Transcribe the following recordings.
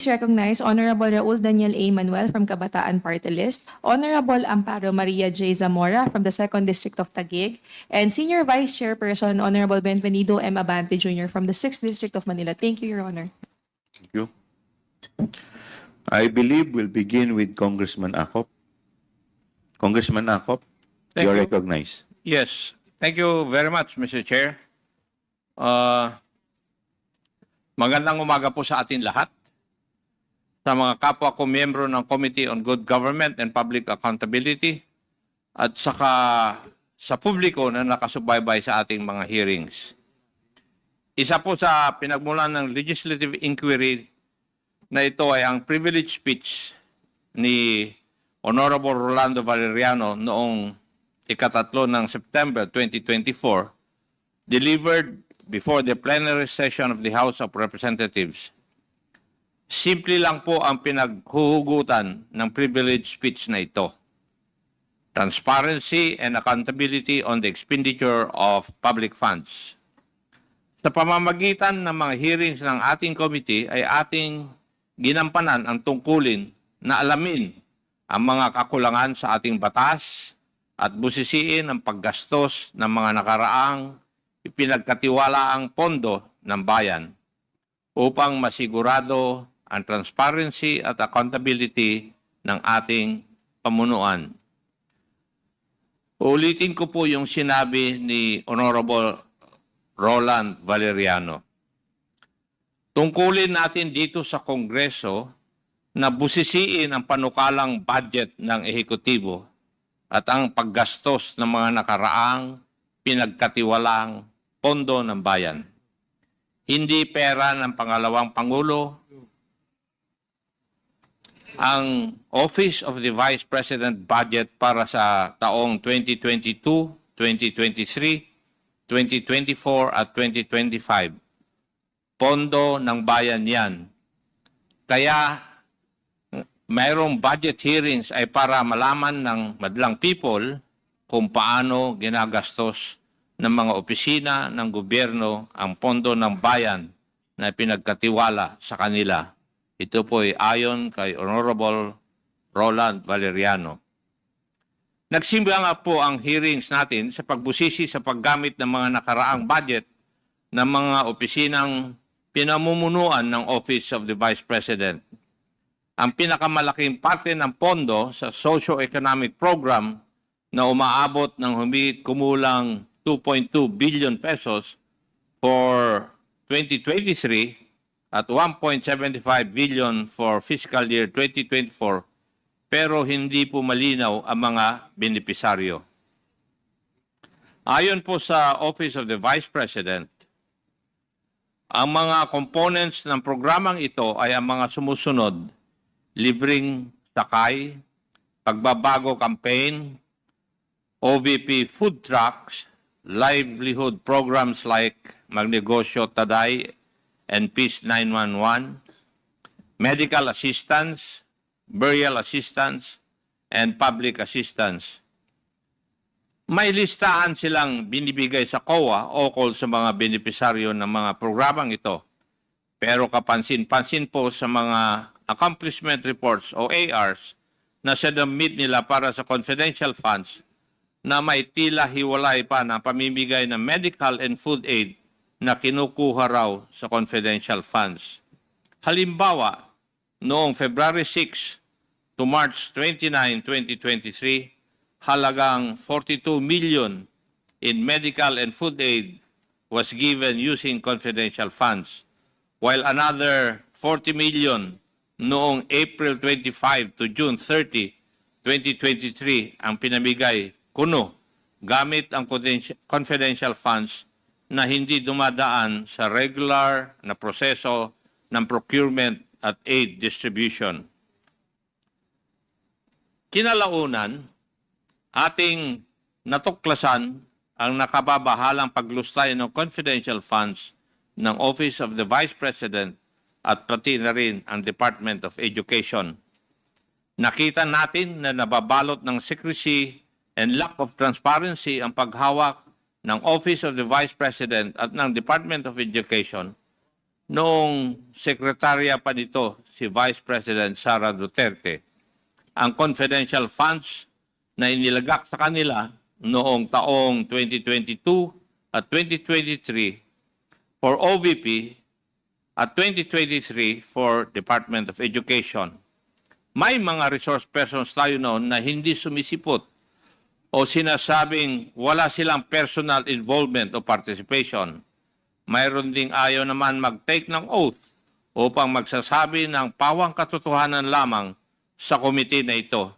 Recognize Honorable Raul Daniel A. Manuel from Kabataan Party List, Honorable Amparo Maria J. Zamora from the 2nd District of Taguig, and Senior Vice Chairperson Honorable Benvenido M. Abante Jr. from the 6th District of Manila. Thank you, Your Honor. Thank you. I believe we'll begin with Congressman Acop. Congressman Acop, Thank you're you. recognized. Yes. Thank you very much, Mr. Chair. Magandang umaga po sa atin lahat. Sa mga kapwa ko miyembro ng Committee on Good Government and Public Accountability at saka sa publiko na nakasubaybay sa ating mga hearings. Isa po sa pinagmulan ng legislative inquiry na ito ay ang privilege speech ni Honorable Rolando Valeriano noong ikatatlo ng September 2024 delivered before the plenary session of the House of Representatives. Simple lang po ang pinaghuhugutan ng privilege speech na ito. Transparency and accountability on the expenditure of public funds. Sa pamamagitan ng mga hearings ng ating committee ay ating ginampanan ang tungkulin na alamin ang mga kakulangan sa ating batas at busisiin ang paggastos ng mga nakaraang ipinagkatiwalaang pondo ng bayan upang masigurado ang transparency at accountability ng ating pamunuan. Uulitin ko po yung sinabi ni Honorable Roland Valeriano. Tungkulin natin dito sa Kongreso na busisiin ang panukalang budget ng ehekutibo at ang paggastos ng mga nakaraang pinagkatiwalang pondo ng bayan. Hindi pera ng pangalawang Pangulo. Ang Office of the Vice President budget para sa taong 2022, 2023, 2024 at 2025. Pondo ng bayan yan. Kaya mayroong budget hearings ay para malaman ng madlang people kung paano ginagastos ng mga opisina ng gobyerno ang pondo ng bayan na pinagkatiwala sa kanila. Ito po ay ayon kay Honorable Roland Valeriano. Nagsimula nga po ang hearings natin sa pagbusisi sa paggamit ng mga nakaraang budget ng mga opisinang pinamumunuan ng Office of the Vice President. Ang pinakamalaking parte ng pondo sa socio-economic program na umaabot ng humigit kumulang 2.2 billion pesos for 2023 at 1.75 billion for fiscal year 2024, pero hindi po malinaw ang mga benepisaryo. Ayon po sa Office of the Vice President, ang mga components ng programang ito ay ang mga sumusunod: libreng sakay, pagbabago campaign, OVP food trucks, livelihood programs like Magnegosyo Taday and Peace 911, medical assistance, burial assistance, and public assistance. May listahan silang binibigay sa COA ukol sa mga benepisaryo ng mga programang ito. Pero kapansin-pansin po sa mga accomplishment reports o ARs na sinubmit nila para sa confidential funds na may tila hiwalay pa na pamimigay ng medical and food aid na kinukuha raw sa confidential funds. Halimbawa, noong February 6 to March 29, 2023, halagang 42 million in medical and food aid was given using confidential funds, while another 40 million noong April 25 to June 30, 2023 ang pinamigay kuno gamit ang confidential funds na hindi dumadaan sa regular na proseso ng procurement at aid distribution. Kinalaunan, ating natuklasan ang nakababahalang paglustay ng confidential funds ng Office of the Vice President at pati na rin ang Department of Education. Nakita natin na nababalot ng secrecy and lack of transparency ang paghawak ng Office of the Vice President at ng Department of Education noong sekretarya pa nito si Vice President Sara Duterte. Ang confidential funds na inilagak sa kanila noong taong 2022 at 2023 for OVP at 2023 for Department of Education. May mga resource persons tayo noon na hindi sumisipot o sinasabing wala silang personal involvement o participation. Mayroon ding ayaw naman mag-take ng oath upang magsasabi ng pawang katotohanan lamang sa komite na ito.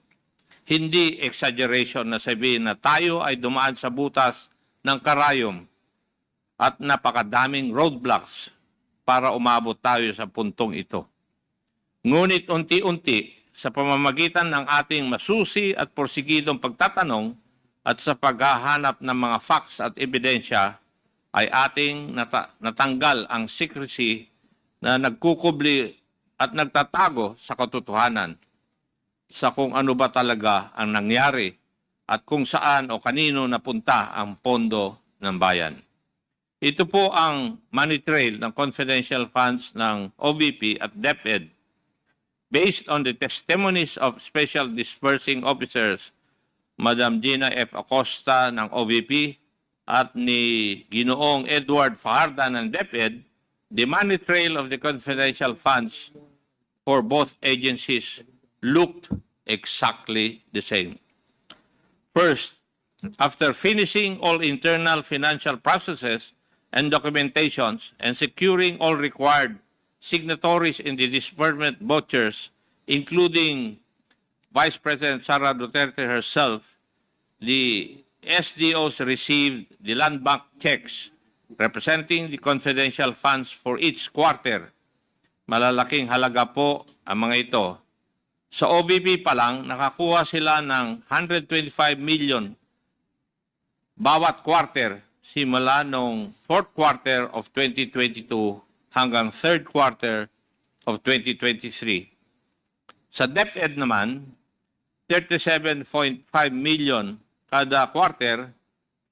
Hindi exaggeration na sabihin na tayo ay dumaan sa butas ng karayom at napakadaming roadblocks para umabot tayo sa puntong ito. Ngunit unti-unti sa pamamagitan ng ating masusi at porsigidong pagtatanong at sa paghahanap ng mga facts at ebidensya, ay ating natanggal ang secrecy na nagkukubli at nagtatago sa katotohanan sa kung ano ba talaga ang nangyari at kung saan o kanino napunta ang pondo ng bayan. Ito po ang money trail ng confidential funds ng OVP at DepEd based on the testimonies of Special Disbursing Officers Madam Gina F. Acosta ng OVP at ni Ginoong Edward Fajarda ng DepEd. The money trail of the confidential funds for both agencies looked exactly the same. First, after finishing all internal financial processes and documentations and securing all required signatories in the disbursement vouchers, including Vice President Sara Duterte herself, the SDOs received the land bank checks representing the confidential funds for each quarter. Malalaking halaga po ang mga ito. Sa OVP pa lang, nakakuha sila ng 125 million bawat quarter simula noong 4th quarter of 2022 hanggang 3rd quarter of 2023. Sa DepEd naman, 37.5 million kada quarter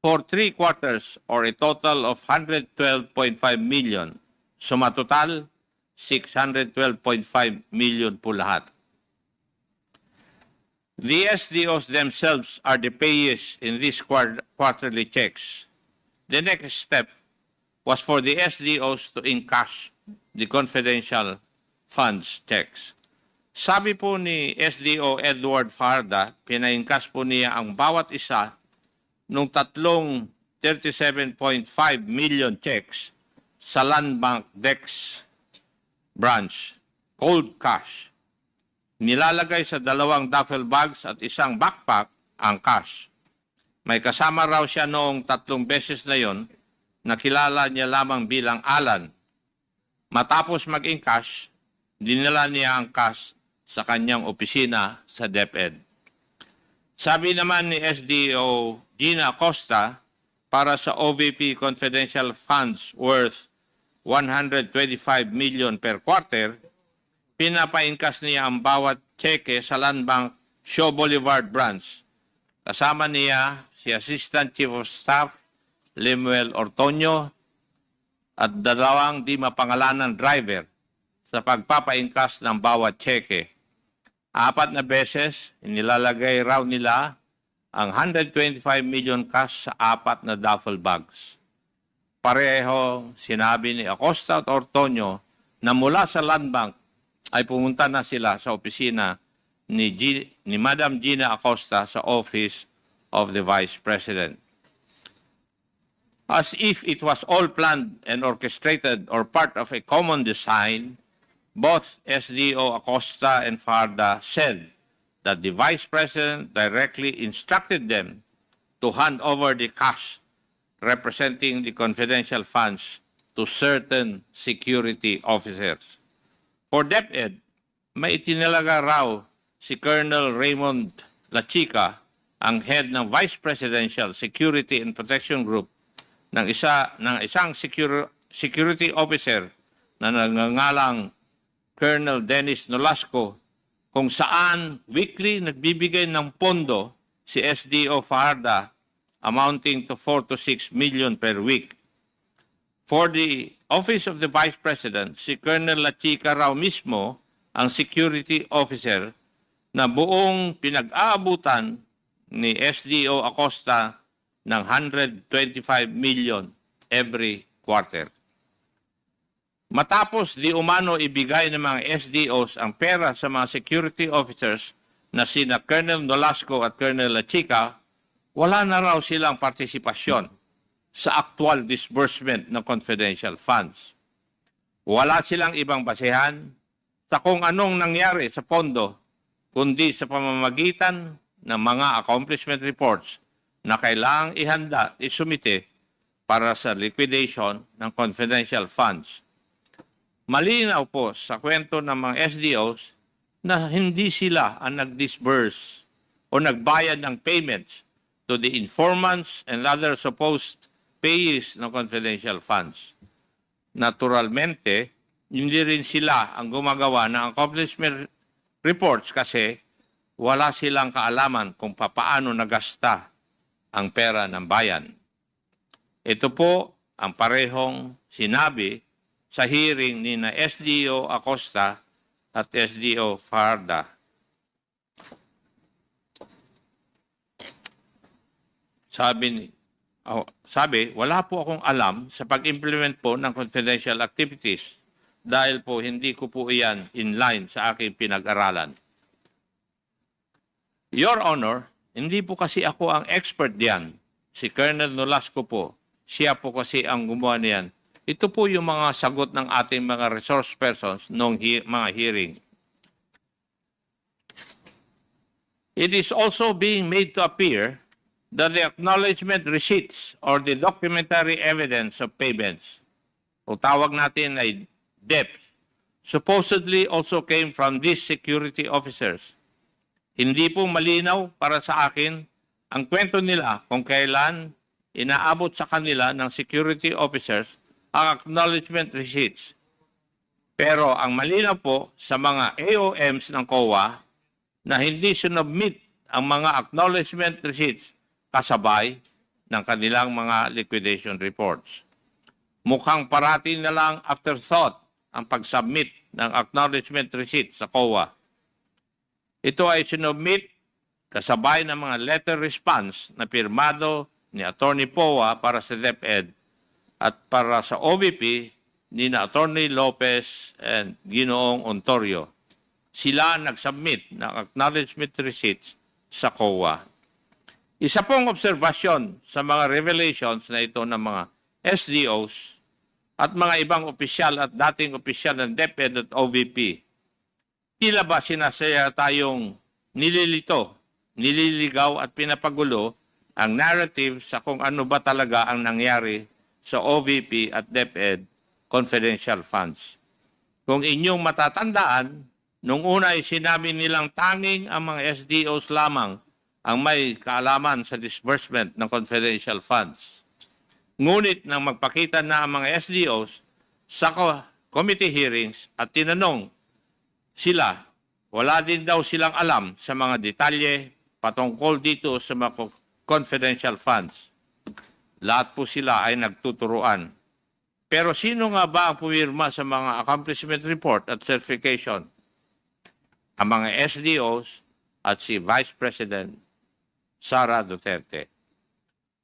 for 3 quarters or a total of 112.5 million. Suma total, 612.5 million po lahat. The SDOs themselves are the payees in these quarterly checks. The next step was for the SDOs to encash the confidential funds checks. Sabi po ni SDO Edward Fajarda, pina-encash po niya ang bawat isa nung tatlong 37.5 million checks sa Land Bank DEX branch, cold cash. Nilalagay sa 2 duffel bags at isang backpack ang cash. May kasama raw siya noong 3 beses na yon na kilala niya lamang bilang Alan. Matapos mag-encash, dinala niya ang cash sa kanyang opisina sa DepEd. Sabi naman ni SDO Gina Acosta, para sa OVP confidential funds worth 125 million per quarter, pinapa-encash niya ang bawat cheque sa Land Bank Shaw Boulevard branch. Kasama niya si Assistant Chief of Staff Lemuel Ortonio at 2 di mapangalanang driver sa pagpapa-encash ng bawat cheque. 4 na beses, inilalagay raw nila ang 125 million cash sa 4 na duffel bags. Pareho sinabi ni Acosta at Ortonio na mula sa Land Bank ay pumunta na sila sa opisina ni Madam Gina Acosta sa Office of the Vice President. As if it was all planned and orchestrated or part of a common design, both SDO Acosta and Fajarda said that the Vice President directly instructed them to hand over the cash representing the confidential funds to certain security officers. For DepEd, may itinalaga raw si Colonel Raymond Lachica, ang head ng Vice Presidential Security and Protection Group, ng isang security officer na nangangalang Colonel Dennis Nolasco, kung saan weekly nagbibigay ng pondo si SDO Fajarda amounting to 4 to 6 million per week. For the Office of the Vice President, si Colonel Lachica raw mismo ang security officer na buong pinag-aabutan ni SDO Acosta ng 125 million every quarter. Matapos di umano ibigay ng mga SDOs ang pera sa mga security officers na sina Colonel Nolasco at Colonel Lachica, wala na raw silang partisipasyon sa actual disbursement ng confidential funds. Wala silang ibang basehan sa kung anong nangyari sa pondo, kundi sa pamamagitan ng mga accomplishment reports na kailangang ihanda at isumite para sa liquidation ng confidential funds. Malinaw po sa kwento ng mga SDOs na hindi sila ang nag-disburse o nagbayad ng payments to the informants and other supposed payees ng confidential funds. Naturalmente, hindi rin sila ang gumagawa ng accomplishment reports kasi wala silang kaalaman kung papaano nagasta ang pera ng bayan. Ito po ang parehong sinabi sa hearing ni na SDO Acosta at SDO Fajarda. Sabi, wala po akong alam sa pag-implement po ng confidential activities dahil po hindi ko po iyan in line sa aking pinag-aralan. Your Honor, hindi po kasi ako ang expert diyan. Si Colonel Nolasco po, siya po kasi ang gumawa niyan. Ito po yung mga sagot ng ating mga resource persons noong mga hearing. It is also being made to appear that the acknowledgement receipts or the documentary evidence of payments, o tawag natin ay DEP, supposedly also came from these security officers. Hindi po malinaw para sa akin ang kwento nila kung kailan inaabot sa kanila ng security officers ang acknowledgement receipts. Pero ang malinaw po sa mga AOMs ng COA na hindi sinubmit ang mga acknowledgement receipts kasabay ng kanilang mga liquidation reports. Mukhang parati na lang afterthought ang pag-submit ng acknowledgement receipt sa COA. Ito ay sinubmit kasabay ng mga letter response na pirmado ni Attorney Poa para sa DepEd at para sa OVP ni na Attorney Lopez and Ginoong Ontorio. Sila nag-submit ng acknowledgement receipts sa COA. Isa pong obserbasyon sa mga revelations na ito ng mga SDOs at mga ibang opisyal at dating opisyal ng DepEd at OVP. Tila ba sinasaya tayong nililito, nililigaw at pinapagulo ang narrative sa kung ano ba talaga ang nangyari sa OVP at DepEd confidential funds. Kung inyong matatandaan, nung una ay sinabi nilang tanging ang mga SDOs lamang ang may kaalaman sa disbursement ng confidential funds. Ngunit nang magpakita na ang mga SDOs sa committee hearings at tinanong sila, wala din daw silang alam sa mga detalye patungkol dito sa mga confidential funds. Lahat po sila ay nagtuturuan. Pero sino nga ba ang pumirma sa mga accomplishment report at certification? Ang mga SDOs at si Vice President Sara Duterte.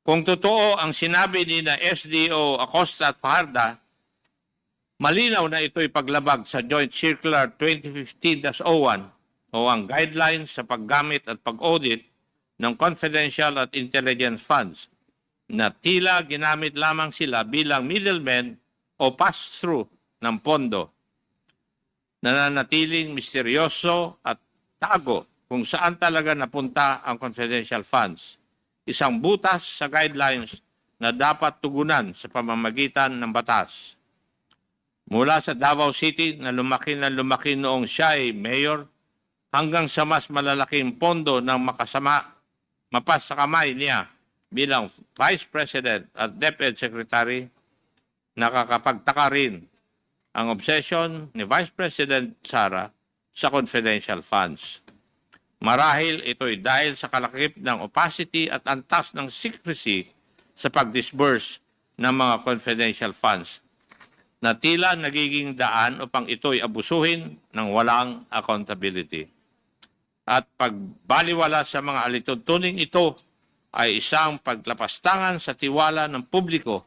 Kung totoo ang sinabi ni na SDO Acosta at Fajarda, malinaw na ito'y paglabag sa Joint Circular 2015-01 o ang guidelines sa paggamit at pag-audit ng confidential at intelligence funds na tila ginamit lamang sila bilang middlemen o pass-through ng pondo. Nananatiling misteryoso at tago kung saan talaga napunta ang confidential funds. Isang butas sa guidelines na dapat tugunan sa pamamagitan ng batas. Mula sa Davao City na lumaki noong siya ay mayor hanggang sa mas malalaking pondo ng mapas sa kamay niya bilang Vice President at DepEd Secretary, nakakapagtaka rin ang obsession ni Vice President Sara sa confidential funds. Marahil ito'y dahil sa kalakip ng opacity at antas ng secrecy sa pag-disburse ng mga confidential funds. na tila nagiging daan upang ito'y abusuhin ng walang accountability. At pagbaliwala sa mga alituntuning ito ay isang paglapastangan sa tiwala ng publiko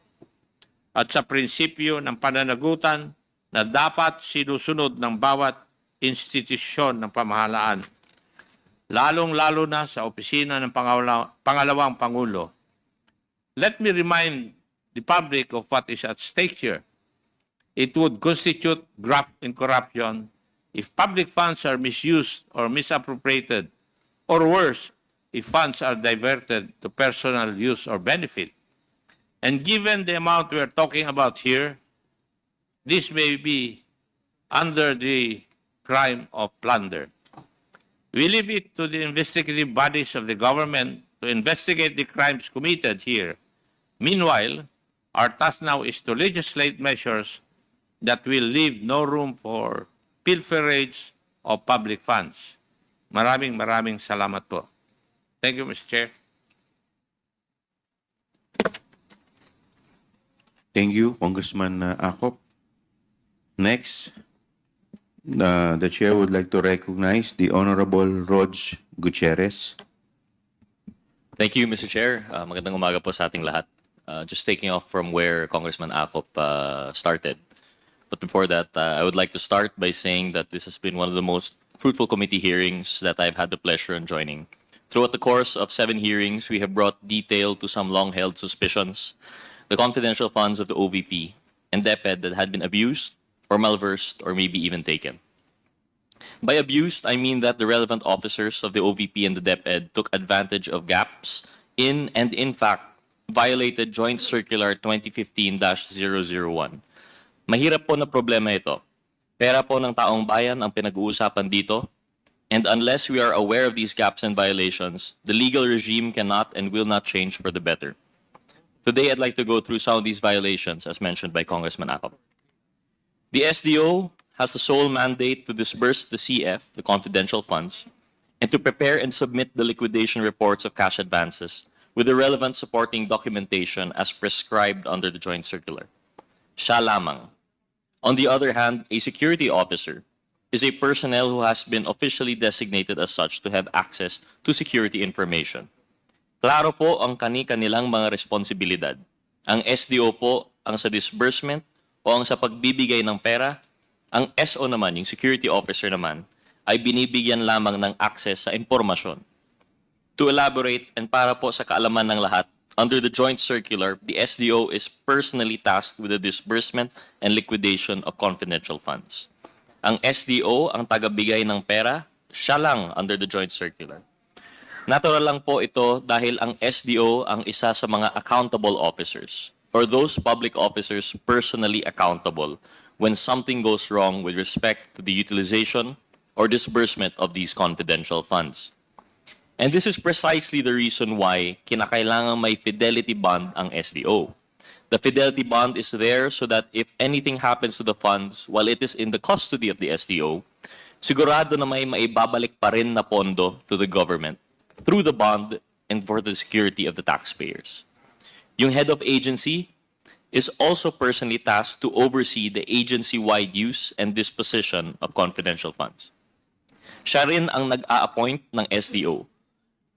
at sa prinsipyo ng pananagutan na dapat sinusunod ng bawat institusyon ng pamahalaan, lalong-lalo na sa opisina ng pangalawang Pangulo. Let me remind the public of what is at stake here. It would constitute graft and corruption if public funds are misused or misappropriated, or worse, if funds are diverted to personal use or benefit. And given the amount we are talking about here, this may be under the crime of plunder. We leave it to the investigative bodies of the government to investigate the crimes committed here. Meanwhile, our task now is to legislate measures that will leave no room for pilferage of public funds. Maraming salamat po. Thank you, Mr. Chair. Thank you, Congressman Acop. Next, the chair would like to recognize the Honorable Rog Gutierrez. Thank you, Mr. Chair. Magandang umaga po sa ating lahat. Just taking off from where Congressman Acop started. But before that, I would like to start by saying that this has been one of the most fruitful committee hearings that I've had the pleasure in joining. Throughout the course of 7 hearings, we have brought detail to some long-held suspicions, the confidential funds of the OVP and DepEd that had been abused or malversed or maybe even taken. By abused, I mean that the relevant officers of the OVP and the DepEd took advantage of gaps in and in fact violated Joint Circular 2015-001. Mahirap po na problema ito. Pera po ng taong bayan ang pinag-uusapan dito, and unless we are aware of these gaps and violations, the legal regime cannot and will not change for the better. Today, I'd like to go through some of these violations as mentioned by Congressman Acop. The SDO has the sole mandate to disburse the CF, the confidential funds, and to prepare and submit the liquidation reports of cash advances with the relevant supporting documentation as prescribed under the Joint Circular. Siya lamang. On the other hand, a security officer is a personnel who has been officially designated as such to have access to security information. Klaro po ang kani-kanilang mga responsibilidad. Ang SDO po ang sa disbursement o ang sa pagbibigay ng pera. Ang SO naman, yung security officer naman, ay binibigyan lamang ng access sa impormasyon. To elaborate and para po sa kaalaman ng lahat, under the Joint Circular, the SDO is personally tasked with the disbursement and liquidation of confidential funds. Ang SDO ang tagabigay ng pera, siya lang under the Joint Circular. Natural lang po ito dahil ang SDO ang isa sa mga accountable officers or those public officers personally accountable when something goes wrong with respect to the utilization or disbursement of these confidential funds. And this is precisely the reason why kinakailangan may fidelity bond ang SDO. The fidelity bond is there so that if anything happens to the funds while it is in the custody of the SDO, sigurado na may maibabalik pa rin na pondo to the government through the bond and for the security of the taxpayers. Yung head of agency is also personally tasked to oversee the agency-wide use and disposition of confidential funds. Siya rin ang nag-a-appoint ng SDO.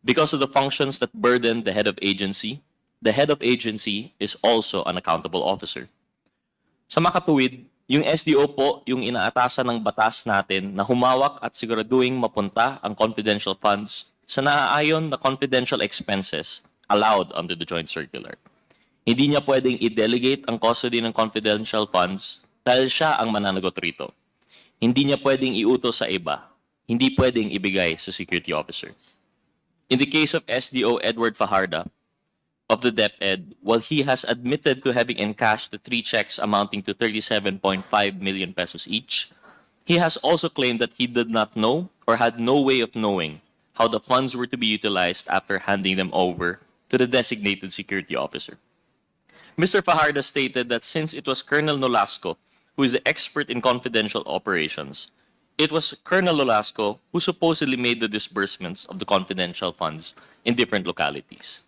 Because of the functions that burden the head of agency is also an accountable officer. Sa makatuwid, yung SDO po yung inaatasan ng batas natin na humawak at siguraduhin mapunta ang confidential funds sa naaayon na confidential expenses allowed under the Joint Circular. Hindi niya pwedeng i-delegate ang custody ng confidential funds dahil siya ang mananagot rito. Hindi niya pwedeng iutos sa iba. Hindi pwedeng ibigay sa security officer. In the case of SDO Edward Fajarda of the DepEd, while he has admitted to having encashed the 3 checks amounting to 37.5 million pesos each, he has also claimed that he did not know or had no way of knowing how the funds were to be utilized after handing them over to the designated security officer. Mr. Fajardo stated that since it was Colonel Nolasco who is the expert in confidential operations, it was Colonel Nolasco who supposedly made the disbursements of the confidential funds in different localities.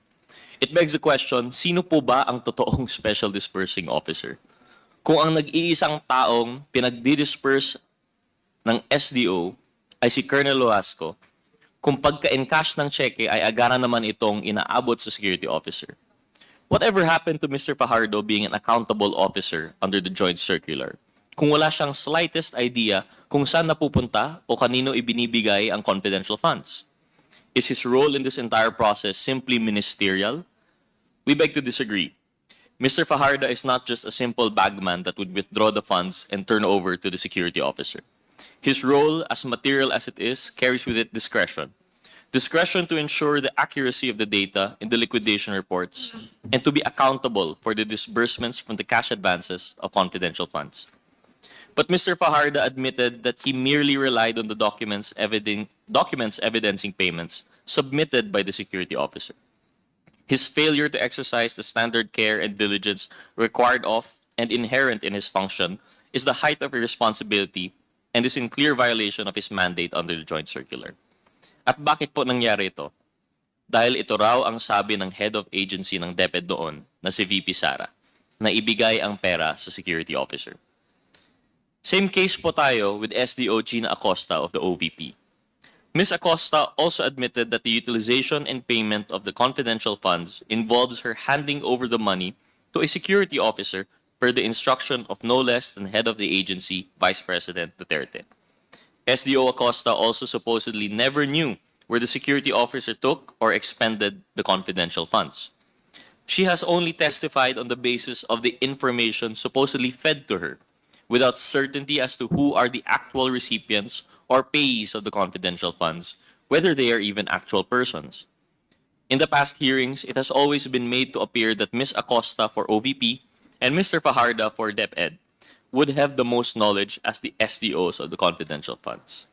It begs the question, sino po ba ang totoong special disbursing officer? kung ang nag-iisang taong pinagdi-disperse ng SDO ay si Colonel Loasco, kung pagka-encash ng cheque ay agara naman itong inaabot sa security officer. Whatever happened to Mr. Fajardo being an accountable officer under the joint circular? Kung wala siyang slightest idea kung saan napupunta o kanino ibinibigay ang confidential funds? Is his role in this entire process simply ministerial? We beg to disagree. Mr. Fajardo is not just a simple bagman that would withdraw the funds and turn over to the security officer. His role, as material as it is, carries with it discretion. Discretion to ensure the accuracy of the data in the liquidation reports and to be accountable for the disbursements from the cash advances of confidential funds. But Mr. Fajardo admitted that he merely relied on the documents evidencing payments submitted by the security officer. His failure to exercise the standard care and diligence required of and inherent in his function is the height of irresponsibility and is in clear violation of his mandate under the joint circular. At bakit po nangyari ito? Dahil ito raw ang sabi ng head of agency ng DepEd doon na si VP Sara na ibigay ang pera sa security officer. Same case po tayo with SDO Gina Acosta of the OVP. Ms. Acosta also admitted that the utilization and payment of the confidential funds involves her handing over the money to a security officer per the instruction of no less than head of the agency, Vice President Duterte. SDO Acosta also supposedly never knew where the security officer took or expended the confidential funds. She has only testified on the basis of the information supposedly fed to her, without certainty as to who are the actual recipients or payees of the confidential funds, whether they are even actual persons. In the past hearings, it has always been made to appear that Ms. Acosta for OVP and Mr. Fajardo for DepEd would have the most knowledge as the SDOs of the confidential funds.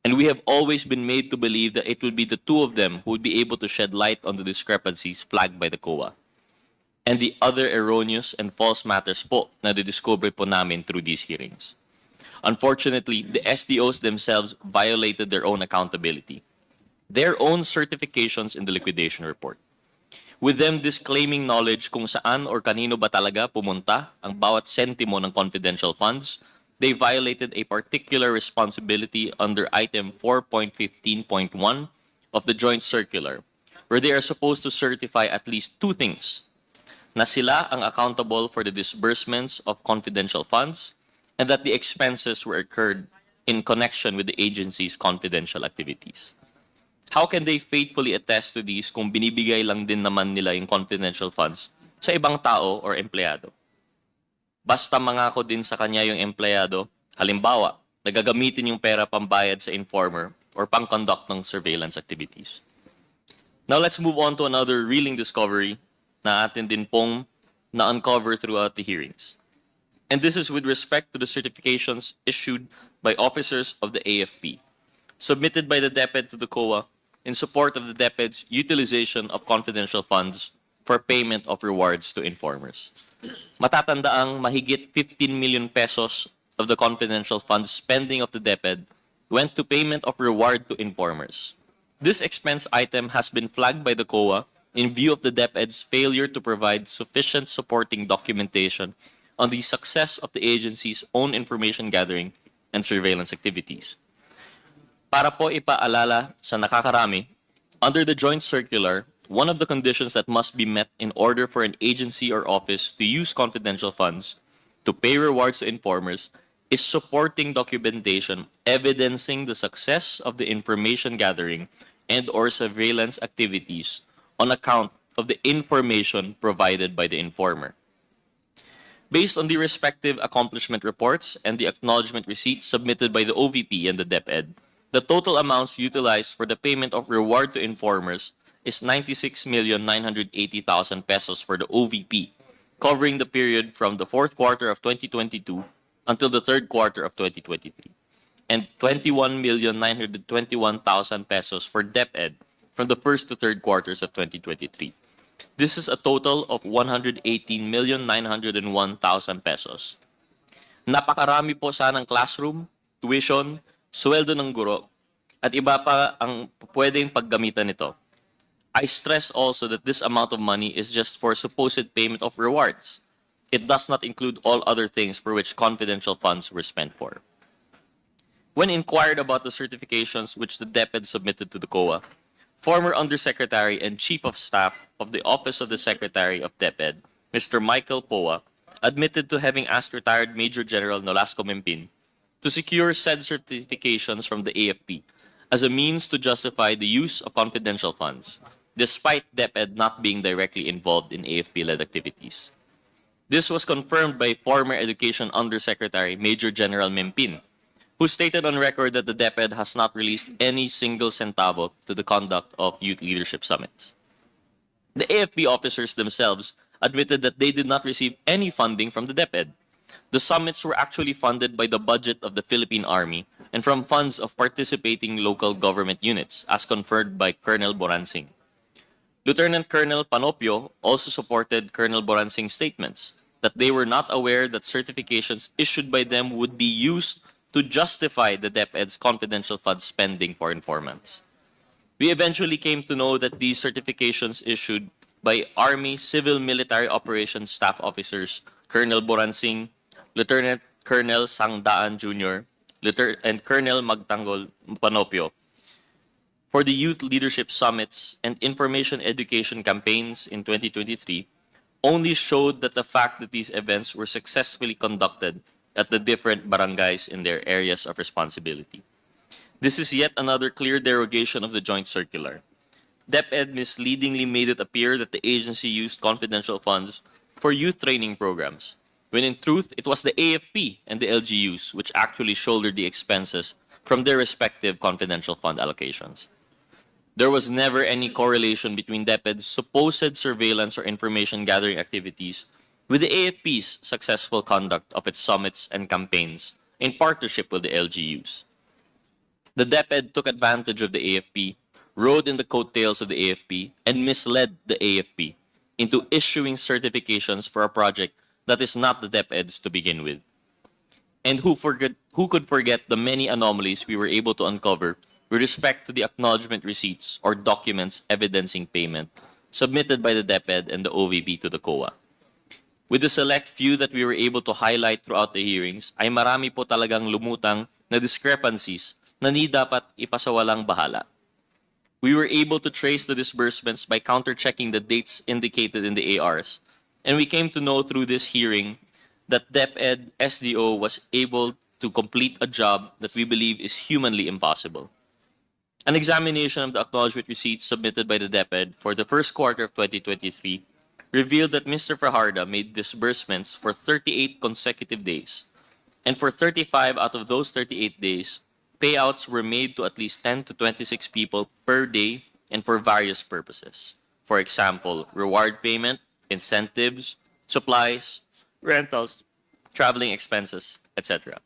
And we have always been made to believe that it would be the two of them who would be able to shed light on the discrepancies flagged by the COA and the other erroneous and false matters po na didiscover po namin through these hearings. Unfortunately, the SDOs themselves violated their own accountability, their own certifications in the liquidation report, with them disclaiming knowledge kung saan or kanino ba talaga pumunta ang bawat sentimo ng confidential funds. They violated a particular responsibility under item 4.15.1 of the joint circular, where they are supposed to certify at least two things: na sila ang accountable for the disbursements of confidential funds and that the expenses were incurred in connection with the agency's confidential activities. How can they faithfully attest to these kung binibigay lang din naman nila yung confidential funds sa ibang tao or empleyado? Basta mangako din sa kanya yung empleyado, halimbawa, nagagamitin yung pera pambayad sa informer or pang-conduct ng surveillance activities. Now let's move on to another reeling discovery na atin din pong na-uncover throughout the hearings. And this is with respect to the certifications issued by officers of the AFP, submitted by the DepEd to the COA in support of the DepEd's utilization of confidential funds for payment of rewards to informers. Matatandaang mahigit 15 million pesos of the confidential funds spending of the DepEd went to payment of reward to informers. This expense item has been flagged by the COA in view of the DepEd's failure to provide sufficient supporting documentation on the success of the agency's own information gathering and surveillance activities. Para po ipaalala sa nakakarami, under the joint circular, one of the conditions that must be met in order for an agency or office to use confidential funds to pay rewards to informers is supporting documentation evidencing the success of the information gathering and or surveillance activities on account of the information provided by the informer. Based on the respective accomplishment reports and the acknowledgement receipts submitted by the OVP and the DepEd, the total amounts utilized for the payment of reward to informers is 96,980,000 pesos for the OVP, covering the period from the fourth quarter of 2022 until the third quarter of 2023, and 21,921,000 pesos for DepEd from the first to third quarters of 2023. This is a total of 118,901,000 pesos. Napakarami po sanang classroom, tuition, sweldo ng guro, at iba pa ang pwedeng paggamitan nito. I stress also that this amount of money is just for supposed payment of rewards. it does not include all other things for which confidential funds were spent for. When inquired about the certifications which the DepEd submitted to the COA, former Undersecretary and Chief of Staff of the Office of the Secretary of DepEd, Mr. Michael Poa, admitted to having asked retired Major General Nolasco Mempin to secure said certifications from the AFP as a means to justify the use of confidential funds, despite DepEd not being directly involved in AFP-led activities. This was confirmed by former Education Undersecretary Major General Mempin, who stated on record that the DepEd has not released any single centavo to the conduct of youth leadership summits. The AFP officers themselves admitted that they did not receive any funding from the DepEd. The summits were actually funded by the budget of the Philippine Army and from funds of participating local government units, as confirmed by Colonel Boransing. Lieutenant Colonel Panopio also supported Colonel Boransing's statements that they were not aware that certifications issued by them would be used to justify the DepEd's confidential fund spending for informants. We eventually came to know that these certifications issued by Army Civil Military Operations Staff Officers Colonel Boransing, Lieutenant Colonel Sangdaan Jr., and Colonel Magtanggol Panopio for the youth leadership summits and information education campaigns in 2023 only showed that the fact that these events were successfully conducted at the different barangays in their areas of responsibility. This is yet another clear derogation of the joint circular. DepEd misleadingly made it appear that the agency used confidential funds for youth training programs, when in truth it was the AFP and the LGUs which actually shouldered the expenses from their respective confidential fund allocations. There was never any correlation between DepEd's supposed surveillance or information gathering activities with the AFP's successful conduct of its summits and campaigns in partnership with the LGUs. The DepEd took advantage of the AFP, rode in the coattails of the AFP, and misled the AFP into issuing certifications for a project that is not the DepEd's to begin with. And who could forget the many anomalies we were able to uncover with respect to the acknowledgement receipts or documents evidencing payment submitted by the DepEd and the OVP to the COA. With the select few that we were able to highlight throughout the hearings, ay marami po talagang lumutang na discrepancies na ni dapat ipasawalang bahala. We were able to trace the disbursements by counter-checking the dates indicated in the ARs, and we came to know through this hearing that DepEd SDO was able to complete a job that we believe is humanly impossible. An examination of the acknowledgement receipts submitted by the DepEd for the first quarter of 2023 revealed that Mr. Fajarda made disbursements for 38 consecutive days, and for 35 out of those 38 days, payouts were made to at least 10 to 26 people per day and for various purposes. For example, reward payment, incentives, supplies, rentals, traveling expenses, etc.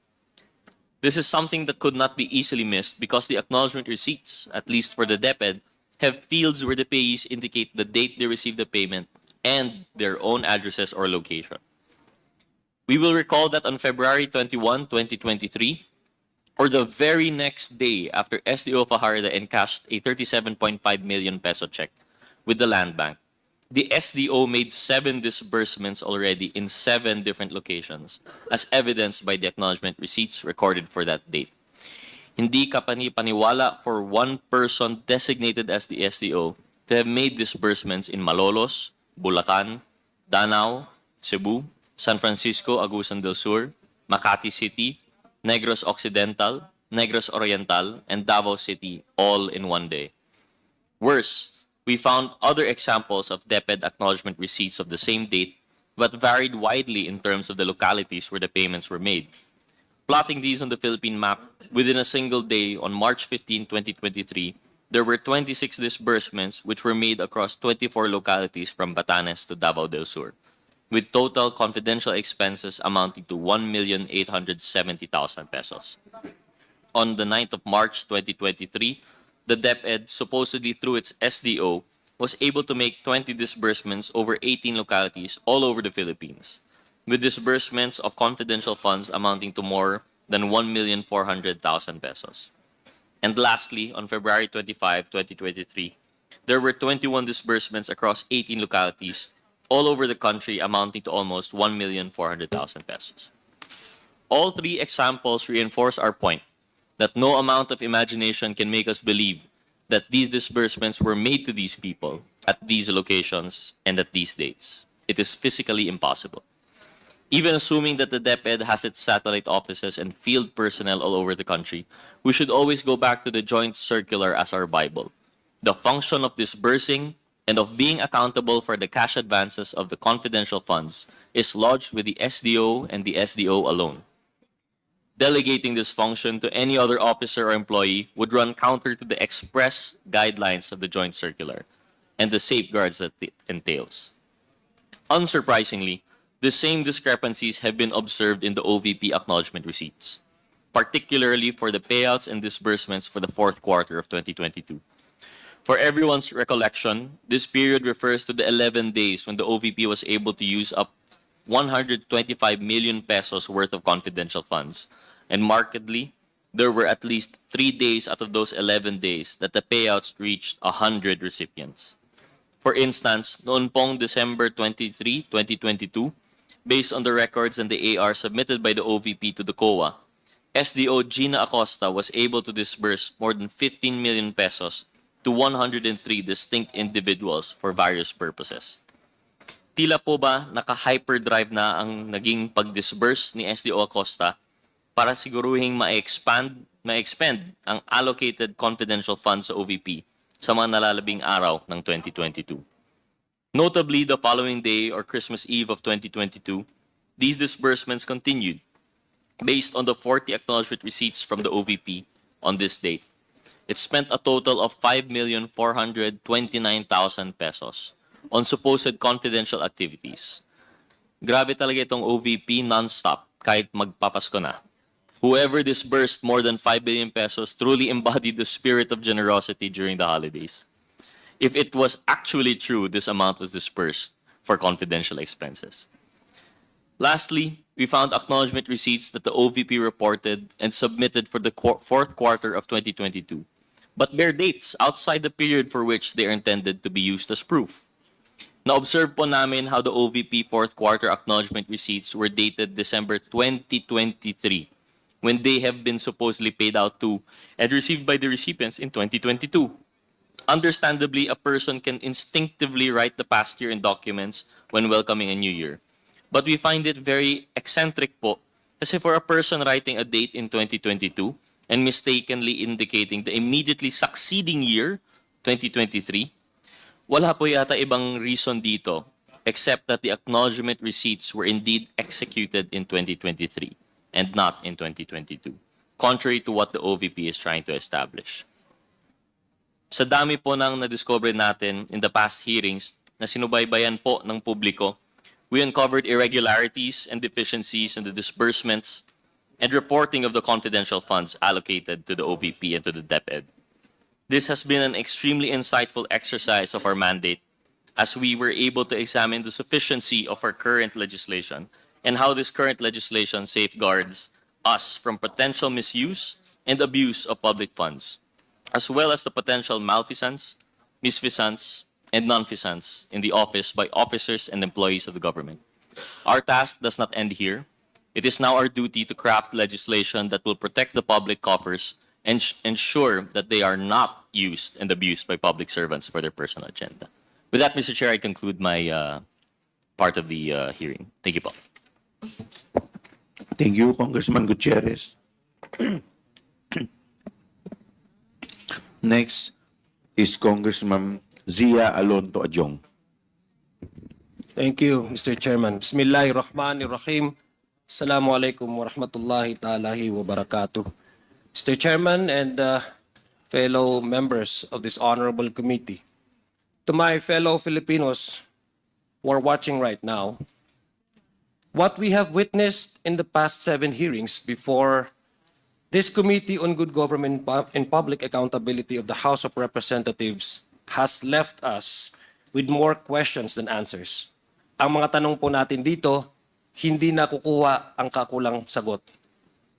This is something that could not be easily missed because the acknowledgement receipts, at least for the DepEd, have fields where the payees indicate the date they received the payment and their own addresses or location. We will recall that on February 21, 2023, or the very next day after SDO Fajarda encashed a 37.5 million peso check with the Land Bank, the SDO made 7 disbursements already in 7 different locations, as evidenced by the acknowledgement receipts recorded for that date. Hindi kapani-paniwala for one person designated as the SDO to have made disbursements in Malolos, Bulacan, Danao, Cebu, San Francisco, Agusan del Sur, Makati City, Negros Occidental, Negros Oriental, and Davao City all in one day. Worse, we found other examples of DepEd acknowledgement receipts of the same date, but varied widely in terms of the localities where the payments were made. Plotting these on the Philippine map, within a single day on March 15, 2023, there were 26 disbursements which were made across 24 localities from Batanes to Davao del Sur, with total confidential expenses amounting to 1,870,000 pesos. On the 9th of March 2023, the DepEd, supposedly through its SDO, was able to make 20 disbursements over 18 localities all over the Philippines, with disbursements of confidential funds amounting to more than 1,400,000 pesos. And lastly, on February 25, 2023, there were 21 disbursements across 18 localities, all over the country amounting to almost 1,400,000 pesos. All three examples reinforce our point that no amount of imagination can make us believe that these disbursements were made to these people at these locations and at these dates. It is physically impossible. Even assuming that the DepEd has its satellite offices and field personnel all over the country, we should always go back to the joint circular as our Bible. The function of disbursing and of being accountable for the cash advances of the confidential funds is lodged with the SDO and the SDO alone. Delegating this function to any other officer or employee would run counter to the express guidelines of the joint circular and the safeguards that it entails. Unsurprisingly, the same discrepancies have been observed in the OVP acknowledgement receipts, particularly for the payouts and disbursements for the fourth quarter of 2022. For everyone's recollection, this period refers to the 11 days when the OVP was able to use up 125 million pesos worth of confidential funds. And markedly, there were at least 3 days out of those 11 days that the payouts reached 100 recipients. For instance, noon pong December 23, 2022, based on the records and the AR submitted by the OVP to the COA, SDO Gina Acosta was able to disburse more than 15 million pesos to 103 distinct individuals for various purposes. Tila po ba naka-hyperdrive na ang naging pag-disburse ni SDO Acosta para siguruhing ma-expend ang allocated confidential funds sa OVP sa mga nalalabing araw ng 2022. Notably, the following day or Christmas Eve of 2022, these disbursements continued based on the 40 acknowledgement receipts from the OVP on this date. It spent a total of 5,429,000 pesos on supposed confidential activities. Grabe talaga itong OVP non-stop kahit magpapasko na. Whoever disbursed more than 5 billion pesos truly embodied the spirit of generosity during the holidays. If it was actually true, this amount was disbursed for confidential expenses. Lastly, we found acknowledgement receipts that the OVP reported and submitted for the fourth quarter of 2022, but bear dates outside the period for which they are intended to be used as proof. Na-observe po namin how the OVP fourth quarter acknowledgement receipts were dated December 2023, when they have been supposedly paid out to and received by the recipients in 2022. Understandably, a person can instinctively write the past year in documents when welcoming a new year. But we find it very eccentric po, kasi for a person writing a date in 2022 and mistakenly indicating the immediately succeeding year, 2023, wala po yata ibang reason dito except that the acknowledgement receipts were indeed executed in 2023 and not in 2022, contrary to what the OVP is trying to establish. Sa dami po nang nadiscover natin in the past hearings na sinubaybayan po ng publiko, we uncovered irregularities and deficiencies in the disbursements and reporting of the confidential funds allocated to the OVP and to the DepEd. This has been an extremely insightful exercise of our mandate as we were able to examine the sufficiency of our current legislation and how this current legislation safeguards us from potential misuse and abuse of public funds, as well as the potential malfeasance, misfeasance, and nonfeasance in the office by officers and employees of the government. Our task does not end here. It is now our duty to craft legislation that will protect the public coffers and ensure that they are not used and abused by public servants for their personal agenda. With that, Mr. Chair, I conclude my part of the hearing. Thank you, Paul. Thank you, Congressman Gutierrez. Next is Congressman Zia Alonto Adjong. Thank you, Mr. Chairman. Bismillahirrahmanirrahim. Assalamualaikum warahmatullahi ta'ala wa barakatuh. Mr. Chairman and fellow members of this honorable committee, to my fellow Filipinos who are watching right now, what we have witnessed in the past 7 hearings before this Committee on Good Government and Public Accountability of the House of Representatives has left us with more questions than answers. Ang mga tanong po natin dito, hindi nakukuha ang kakulang sagot.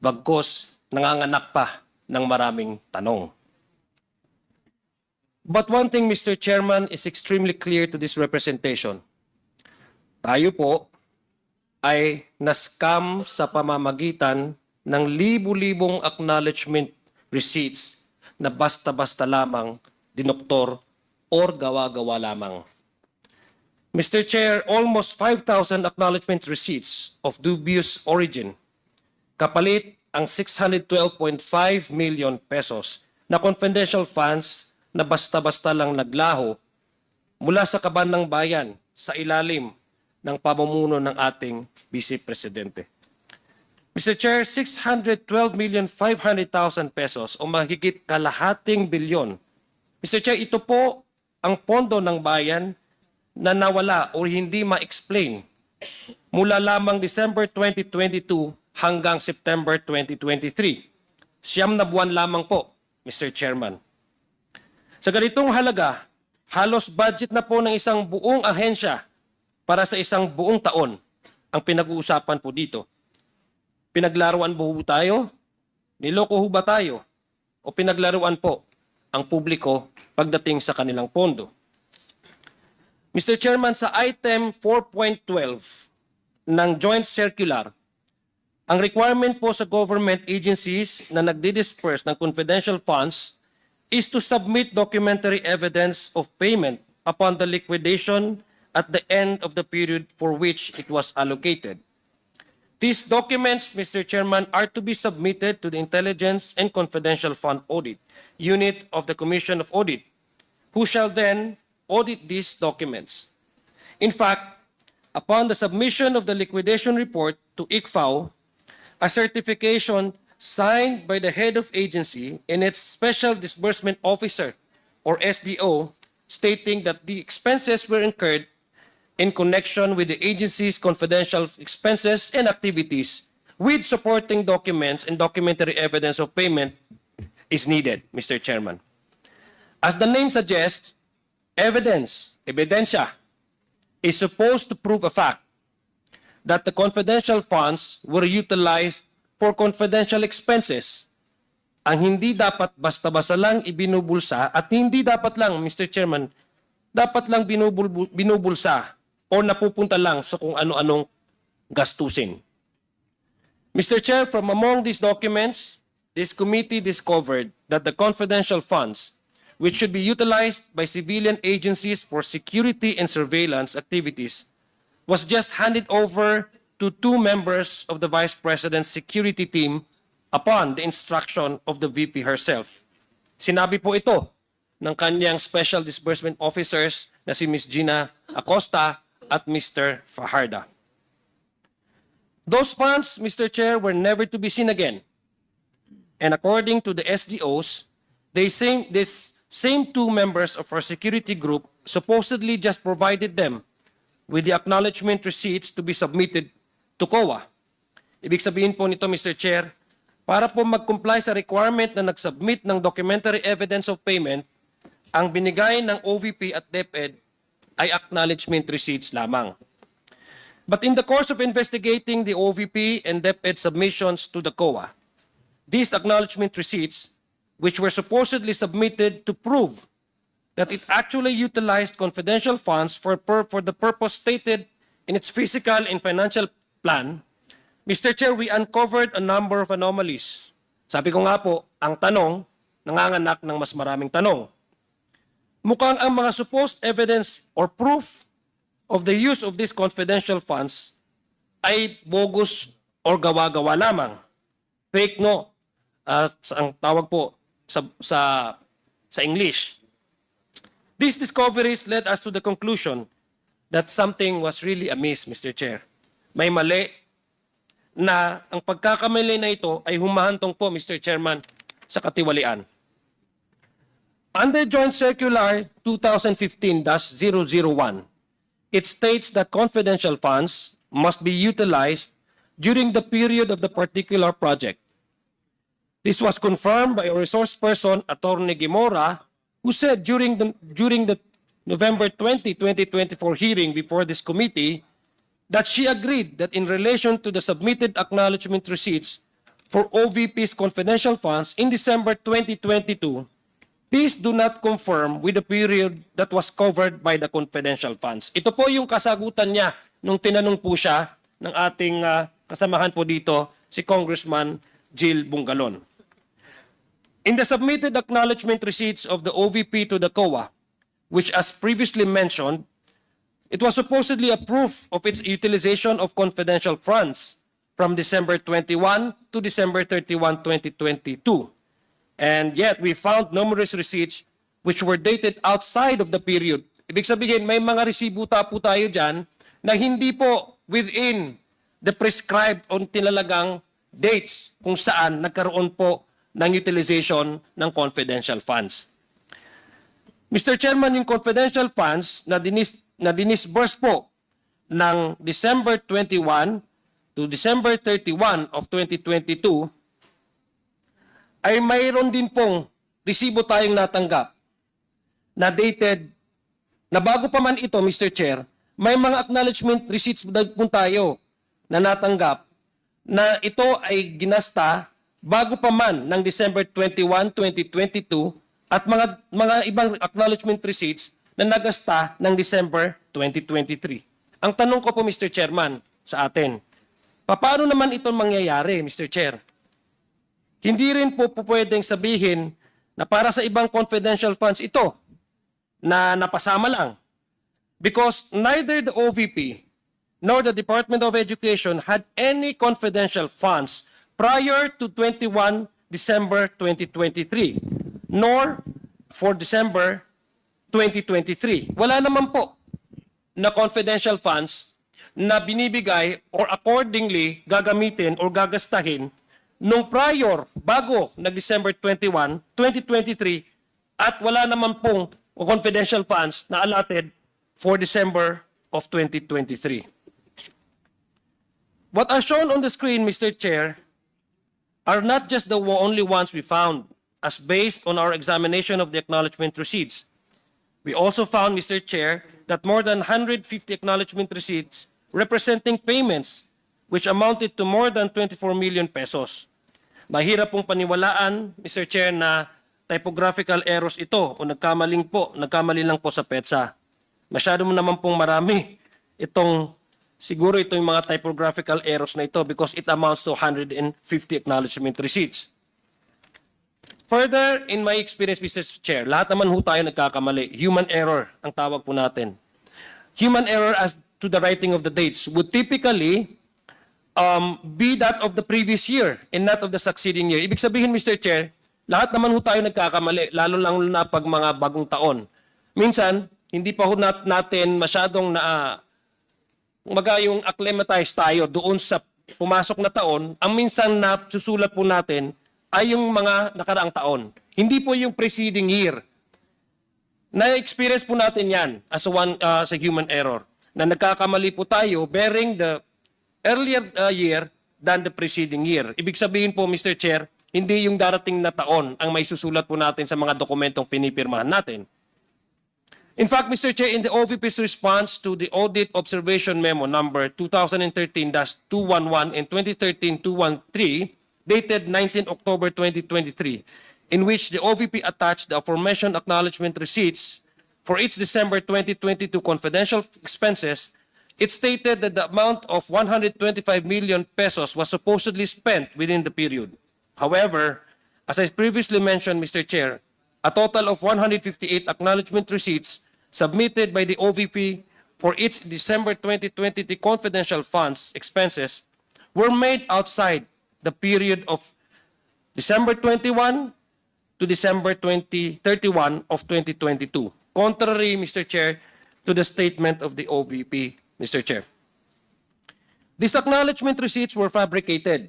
Bagkus, nanganganak pa ng maraming tanong. But one thing, Mr. Chairman, is extremely clear to this representation. tayo po ay na-scam sa pamamagitan ng libu-libong acknowledgement receipts na basta-basta lamang dinoktor or gawa-gawa lamang. Mr. Chair, almost 5,000 acknowledgement receipts of dubious origin, kapalit ang 612.5 million pesos na confidential funds na basta-basta lang naglaho mula sa kaban ng bayan sa ilalim ng pamumuno ng ating Vice Presidente. Mr. Chair, 612,500,000 pesos o mahigit kalahating bilyon. Mr. Chair, ito po ang pondo ng bayan na nawala o hindi ma-explain mula lamang December 2022 hanggang September 2023. 9 na buwan lamang po, Mr. Chairman. Sa ganitong halaga, halos budget na po ng isang buong ahensya para sa isang buong taon ang pinag-uusapan po dito. Pinaglaruan po tayo? Niloko ho ba tayo? O pinaglaruan po ang publiko pagdating sa kanilang pondo? Mr. Chairman, sa item 4.12 ng Joint Circular, ang requirement po sa government agencies na nagdi-disperse ng confidential funds is to submit documentary evidence of payment upon the liquidation at the end of the period for which it was allocated. These documents, Mr. Chairman, are to be submitted to the Intelligence and Confidential Fund Audit Unit of the Commission of Audit, who shall then audit these documents. In fact, upon the submission of the liquidation report to ICFAO, a certification signed by the head of agency and its Special Disbursement Officer, or SDO, stating that the expenses were incurred in connection with the agency's confidential expenses and activities with supporting documents and documentary evidence of payment is needed, Mr. Chairman. As the name suggests, ebidensya, is supposed to prove a fact that the confidential funds were utilized for confidential expenses. Ang hindi dapat basta-basta lang ibinubulsa at hindi dapat lang, Mr. Chairman, dapat lang binubulsa o napupunta lang sa kung ano-anong gastusin. Mr. Chair, from among these documents, this committee discovered that the confidential funds, which should be utilized by civilian agencies for security and surveillance activities, was just handed over to 2 members of the Vice President's security team upon the instruction of the VP herself. Sinabi po ito ng kanyang Special Disbursement Officers na si Ms. Gina Acosta at Mr. Fajarda. Those funds, Mr. Chair, were never to be seen again. And according to the SDOs, these same 2 members of our security group supposedly just provided them with the acknowledgement receipts to be submitted to COA. Ibig sabihin po nito, Mr. Chair, para po mag-comply sa requirement na nag-submit ng documentary evidence of payment, ang binigay ng OVP at DepEd ay acknowledgement receipts lamang. But in the course of investigating the OVP and DepEd submissions to the COA, these acknowledgement receipts, which were supposedly submitted to prove that it actually utilized confidential funds for the purpose stated in its fiscal and financial plan, Mr. Chair, we uncovered a number of anomalies. Sabi ko nga po, ang tanong, nanganganak ng mas maraming tanong. Mukhang ang mga supposed evidence or proof of the use of these confidential funds ay bogus or gawa-gawa lamang. Fake no, ang tawag po sa English. These discoveries led us to the conclusion that something was really amiss, Mr. Chair. May mali na ang pagkakamali na ito ay humahantong po, Mr. Chairman, sa katiwalian. Under Joint Circular 2015-001, it states that confidential funds must be utilized during the period of the particular project. This was confirmed by a resource person, Attorney Gimora, who said during the November 20, 2024 hearing before this committee that she agreed that in relation to the submitted acknowledgement receipts for OVP's confidential funds in December 2022, these do not conform with the period that was covered by the confidential funds. Ito po yung kasagutan niya, nung tinanong po siya ng ating kasamahan po dito, si Congressman Jill Bungalon. In the submitted acknowledgement receipts of the OVP to the COA, which as previously mentioned, it was supposedly a proof of its utilization of confidential funds from December 21 to December 31, 2022. And yet, we found numerous receipts which were dated outside of the period. Ibig sabihin, may mga resibo po tayo dyan na hindi po within the prescribed o tinalagang dates kung saan nagkaroon po ng utilization ng confidential funds. Mr. Chairman, yung confidential funds na dinisburse po ng December 21 to December 31 of 2022 ay mayroon din pong resibo tayong natanggap na dated, na bago pa man ito, Mr. Chair, may mga acknowledgement receipts po tayo na natanggap na ito ay ginasta bago pa man ng December 21, 2022 at mga ibang acknowledgement receipts na nagasta ng December 2023. Ang tanong ko po, Mr. Chairman, sa atin, paano naman ito mangyayari, Mr. Chair? Hindi rin po pwedeng sabihin na para sa ibang confidential funds ito na napasama lang. Because neither the OVP nor the Department of Education had any confidential funds prior to 21 December 2023, nor for December 2023. Wala naman po na confidential funds na binibigay or accordingly gagamitin or gagastahin nung prior, bago nag-December 21, 2023, at wala naman pong confidential funds na allotted for December of 2023. What are shown on the screen, Mr. Chair, are not just the only ones we found, as based on our examination of the acknowledgement receipts. We also found, Mr. Chair, that more than 150 acknowledgement receipts representing payments which amounted to more than 24 million pesos. Mahirap pong paniwalaan, Mr. Chair, na typographical errors ito o nagkamali lang po sa PEDSA. Masyado mo naman pong marami siguro itong mga typographical errors na ito because it amounts to 150 acknowledgement receipts. Further, in my experience, Mr. Chair, lahat naman ho tayo nagkakamali. Human error ang tawag po natin. Human error as to the writing of the dates would typically be that of the previous year and not of the succeeding year. Ibig sabihin, Mr. Chair, lahat naman ho tayo nagkakamali, lalo lang na pag mga bagong taon. Minsan, hindi pa ho natin masyadong yung acclimatize tayo doon sa pumasok na taon. Ang minsan na susulat po natin ay yung mga nakaraang taon. Hindi po yung preceding year. Na-experience po natin yan as a human error. Na nagkakamali po tayo bearing the earlier year than the preceding year. Ibig sabihin po, Mr. Chair, hindi yung darating na taon ang may susulat po natin sa mga dokumentong pinipirmahan natin. In fact, Mr. Chair, in the OVP's response to the Audit Observation Memo number 2013-211 and 2013-213, dated 19 October 2023, in which the OVP attached the aforementioned acknowledgement receipts for its December 2022 confidential expenses, it stated that the amount of 125 million pesos was supposedly spent within the period. However, as I previously mentioned, Mr. Chair, a total of 158 acknowledgement receipts submitted by the OVP for its December 2023 confidential funds expenses were made outside the period of December 21 to December 31 of 2022. Contrary, Mr. Chair, to the statement of the OVP, Mr. Chair. These acknowledgement receipts were fabricated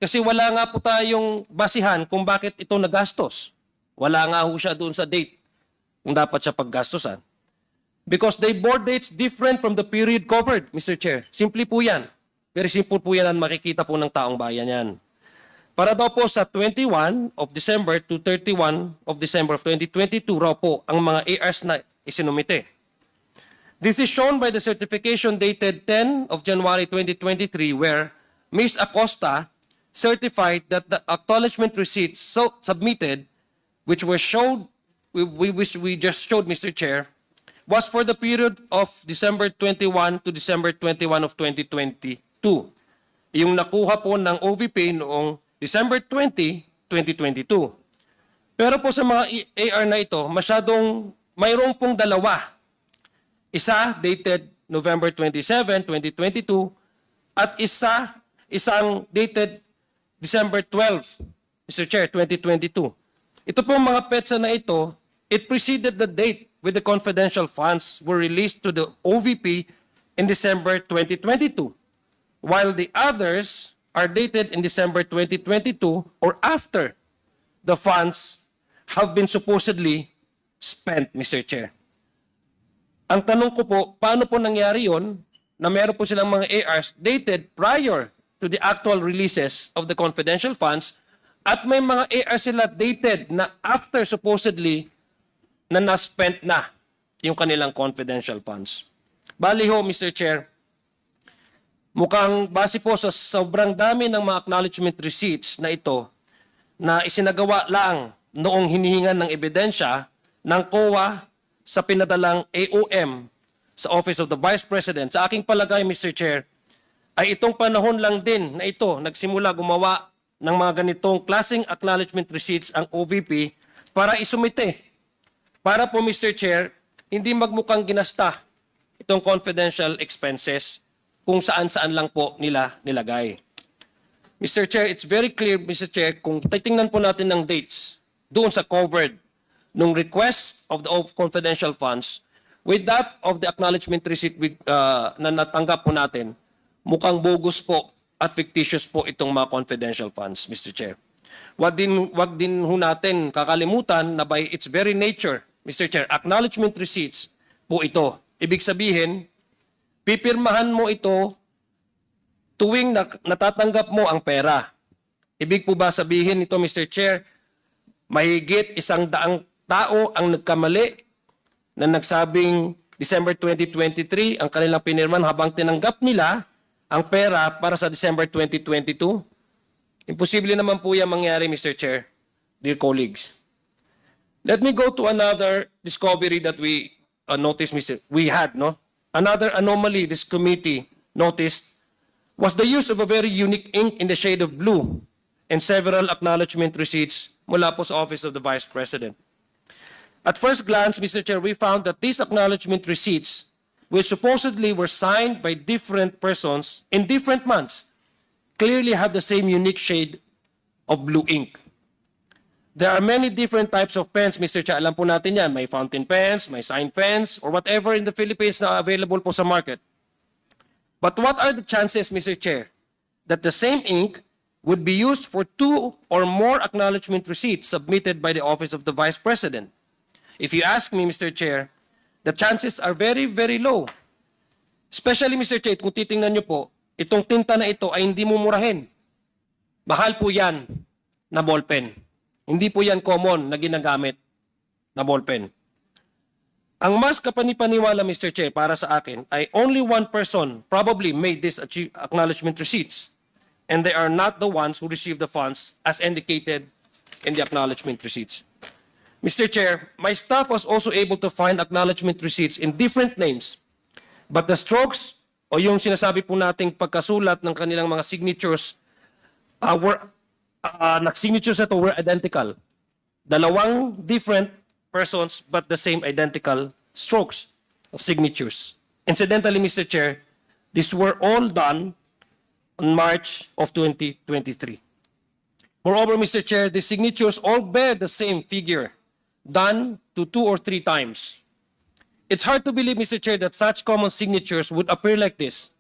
kasi wala nga po tayong basihan kung bakit ito nagastos. Wala nga ho siya doon sa date kung dapat siya paggastosan. Because they bore dates different from the period covered, Mr. Chair. Simple po yan. Very simple po yan ang makikita po ng taong bayan yan. Para daw po sa 21 of December to 31 of December of 2022 raw po ang mga ARs na isinumite. This is shown by the certification dated 10 of January 2023 where Ms. Acosta certified that the acknowledgement receipts submitted, which we just showed, Mr. Chair, was for the period of December 21 to December 21 of 2022. Yung nakuha po ng OVP noong December 20, 2022. Pero po sa mga AR na ito, mayroong pong dalawa. Isa dated November 27, 2022 at isang dated December 12, Mr. Chair, 2022. Ito pong mga petsa na ito, it preceded the date with the confidential funds were released to the OVP in December 2022, while the others are dated in December 2022 or after the funds have been supposedly spent, Mr. Chair. Ang tanong ko po, paano po nangyari yon na meron po silang mga ARs dated prior to the actual releases of the confidential funds at may mga ARs sila dated na after supposedly na na-spent na yung kanilang confidential funds. Bali ho, Mr. Chair, mukhang base po sa sobrang dami ng mga acknowledgement receipts na ito na isinagawa lang noong hinihingan ng ebidensya ng COA sa pinadalang AOM sa Office of the Vice President. Sa aking palagay, Mr. Chair, ay itong panahon lang din na ito nagsimula gumawa ng mga ganitong klaseng acknowledgement receipts ang OVP para isumite. Para po, Mr. Chair, hindi magmukhang ginasta itong confidential expenses kung saan-saan lang po nila nilagay. Mr. Chair, it's very clear, Mr. Chair, kung titingnan po natin ng dates doon sa covered nung request of the confidential funds with that of the acknowledgement receipt na natanggap po natin, mukhang bogus po at fictitious po itong mga confidential funds, Mr. Chair. Wag din ho natin kakalimutan na by its very nature, Mr. Chair, acknowledgement receipts po ito. Ibig sabihin, pipirmahan mo ito tuwing natatanggap mo ang pera. Ibig po ba sabihin ito, Mr. Chair, mahigit 100 tao ang nagkamali na nagsabing December 2023 ang kanilang pinirman habang tinanggap nila ang pera para sa December 2022? Imposible naman po yan mangyari, Mr. Chair, dear colleagues. Let me go to another discovery that we noticed, we had, no? Another anomaly this committee noticed was the use of a very unique ink in the shade of blue and several acknowledgement receipts mula po sa Office of the Vice President. At first glance, Mr. Chair, we found that these acknowledgement receipts, which supposedly were signed by different persons in different months, clearly have the same unique shade of blue ink. There are many different types of pens, Mr. Chair. Alam po natin yan. May fountain pens, may sign pens, or whatever in the Philippines na available po sa market. But what are the chances, Mr. Chair, that the same ink would be used for 2 or more acknowledgement receipts submitted by the Office of the Vice President? If you ask me, Mr. Chair, the chances are very, very low. Especially, Mr. Chair, kung titingnan nyo po, itong tinta na ito ay hindi mumurahin. Mahal po yan na ballpen. Hindi po yan common na ginagamit na ballpen. Ang mas kapanipaniwala, Mr. Chair, para sa akin ay only one person probably made these acknowledgement receipts, and they are not the ones who received the funds as indicated in the acknowledgement receipts. Mr. Chair, my staff was also able to find acknowledgement receipts in different names, but the strokes o yung sinasabi po nating pagkasulat ng kanilang mga signatures signatures ito were identical. Dalawang different persons but the same identical strokes of signatures. Incidentally, Mr. Chair, these were all done on March of 2023. Moreover, Mr. Chair, the signatures all bear the same figure, done to 2 or 3 times. It's hard to believe, Mr. Chair, that such common signatures would appear like this.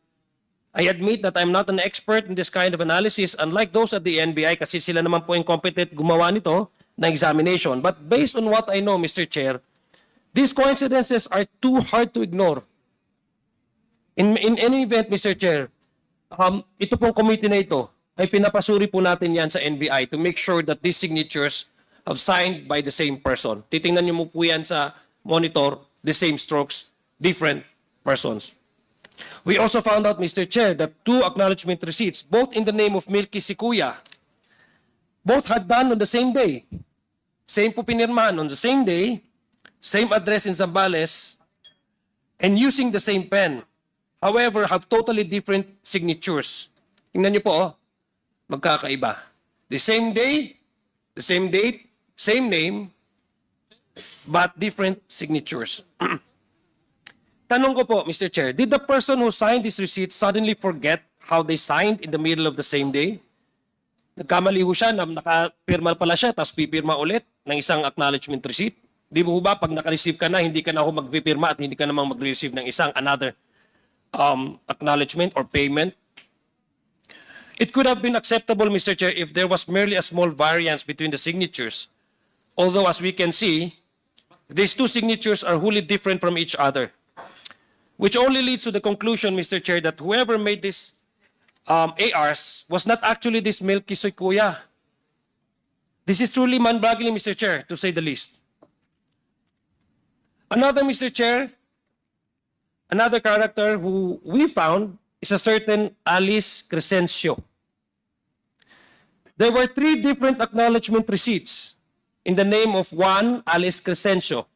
I admit that I'm not an expert in this kind of analysis, unlike those at the NBI, kasi sila naman po yung competent gumawa nito na examination. But based on what I know, Mr. Chair, these coincidences are too hard to ignore. In any event, Mr. Chair, ito pong committee na ito ay pinapasuri po natin yan sa NBI to make sure that these signatures have signed by the same person. Titingnan niyo mo po yan sa monitor, the same strokes, different persons. We also found out, Mr. Chair, that 2 acknowledgement receipts, both in the name of Milky Sikuya, both had done on the same day. Same po pinirmahan on the same day, same address in Zambales, and using the same pen. However, have totally different signatures. Tingnan niyo po, oh, magkakaiba. The same day, the same date, same name, but different signatures. Tanong ko po, Mr. Chair, did the person who signed this receipt suddenly forget how they signed in the middle of the same day? Nagkamali ho siya, nakapirma pala siya, tapos pipirma ulit ng isang acknowledgement receipt. Di mo ba, pag naka-receive ka na, hindi ka na ho magpipirma at hindi ka namang mag-receive ng isang another acknowledgement or payment? It could have been acceptable, Mr. Chair, if there was merely a small variance between the signatures. Although, as we can see, these two signatures are wholly different from each other, which only leads to the conclusion, Mr. Chair, that whoever made this ARs was not actually this Melky Kuya. This is truly mind-boggling, Mr. Chair, to say the least. Another, Mr. Chair, another character who we found is a certain Alice Crescencio. There were 3 different acknowledgement receipts in the name of one Alice Crescencio,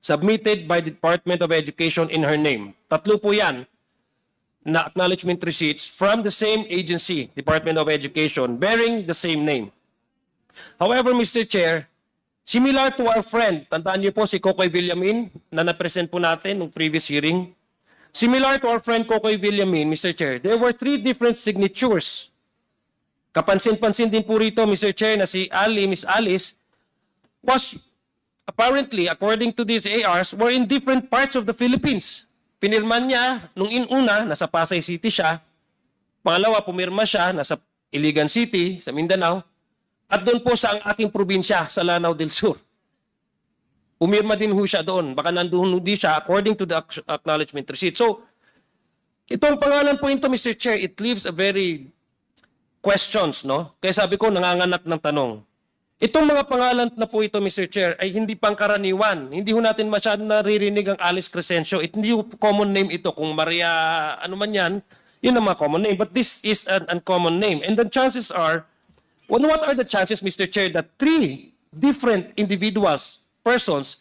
submitted by the Department of Education in her name. Tatlo po yan na acknowledgement receipts from the same agency, Department of Education, bearing the same name. However, Mr. Chair, similar to our friend, tandaan niyo po si Kokoy Villamin na na-present po natin nung previous hearing. Similar to our friend Kokoy Villamin, Mr. Chair, there were 3 different signatures. Kapansin-pansin din po rito, Mr. Chair, na si Miss Alice, was apparently, according to these ARs, were in different parts of the Philippines. Pinirman niya, nung inuna, nasa Pasay City siya. Pangalawa, pumirma siya, nasa Iligan City, sa Mindanao. At doon po sa ang ating probinsya, sa Lanao del Sur. Pumirma din ho siya doon. Baka nandun din siya according to the acknowledgement receipt. So, itong pangalan po ito, Mr. Chair, it leaves a very questions, no? Kaya sabi ko, nanganganak ng tanong. Itong mga pangalan na po ito, Mr. Chair, ay hindi pangkaraniwan. Hindi ho natin masyadong naririnig ang Alice Crescencio. Hindi ho common name ito. Kung Maria, ano man yan, yun ang mga common name. But this is an uncommon name. And the chances are, what are the chances, Mr. Chair, that 3 different individuals, persons,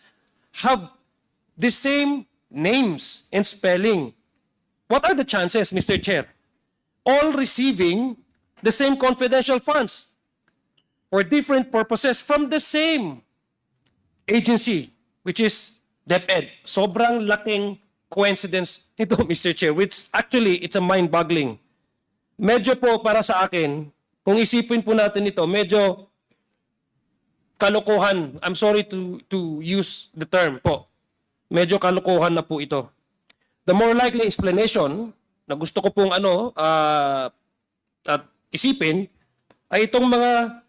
have the same names and spelling? What are the chances, Mr. Chair? All receiving the same confidential funds for different purposes from the same agency, which is DepEd. Sobrang laking coincidence ito, Mr. Chair, which actually, it's a mind-boggling. Medyo po para sa akin, kung isipin po natin ito, medyo kalokohan. I'm sorry to use the term po. Medyo kalokohan na po ito. The more likely explanation na gusto ko pong isipin ay itong mga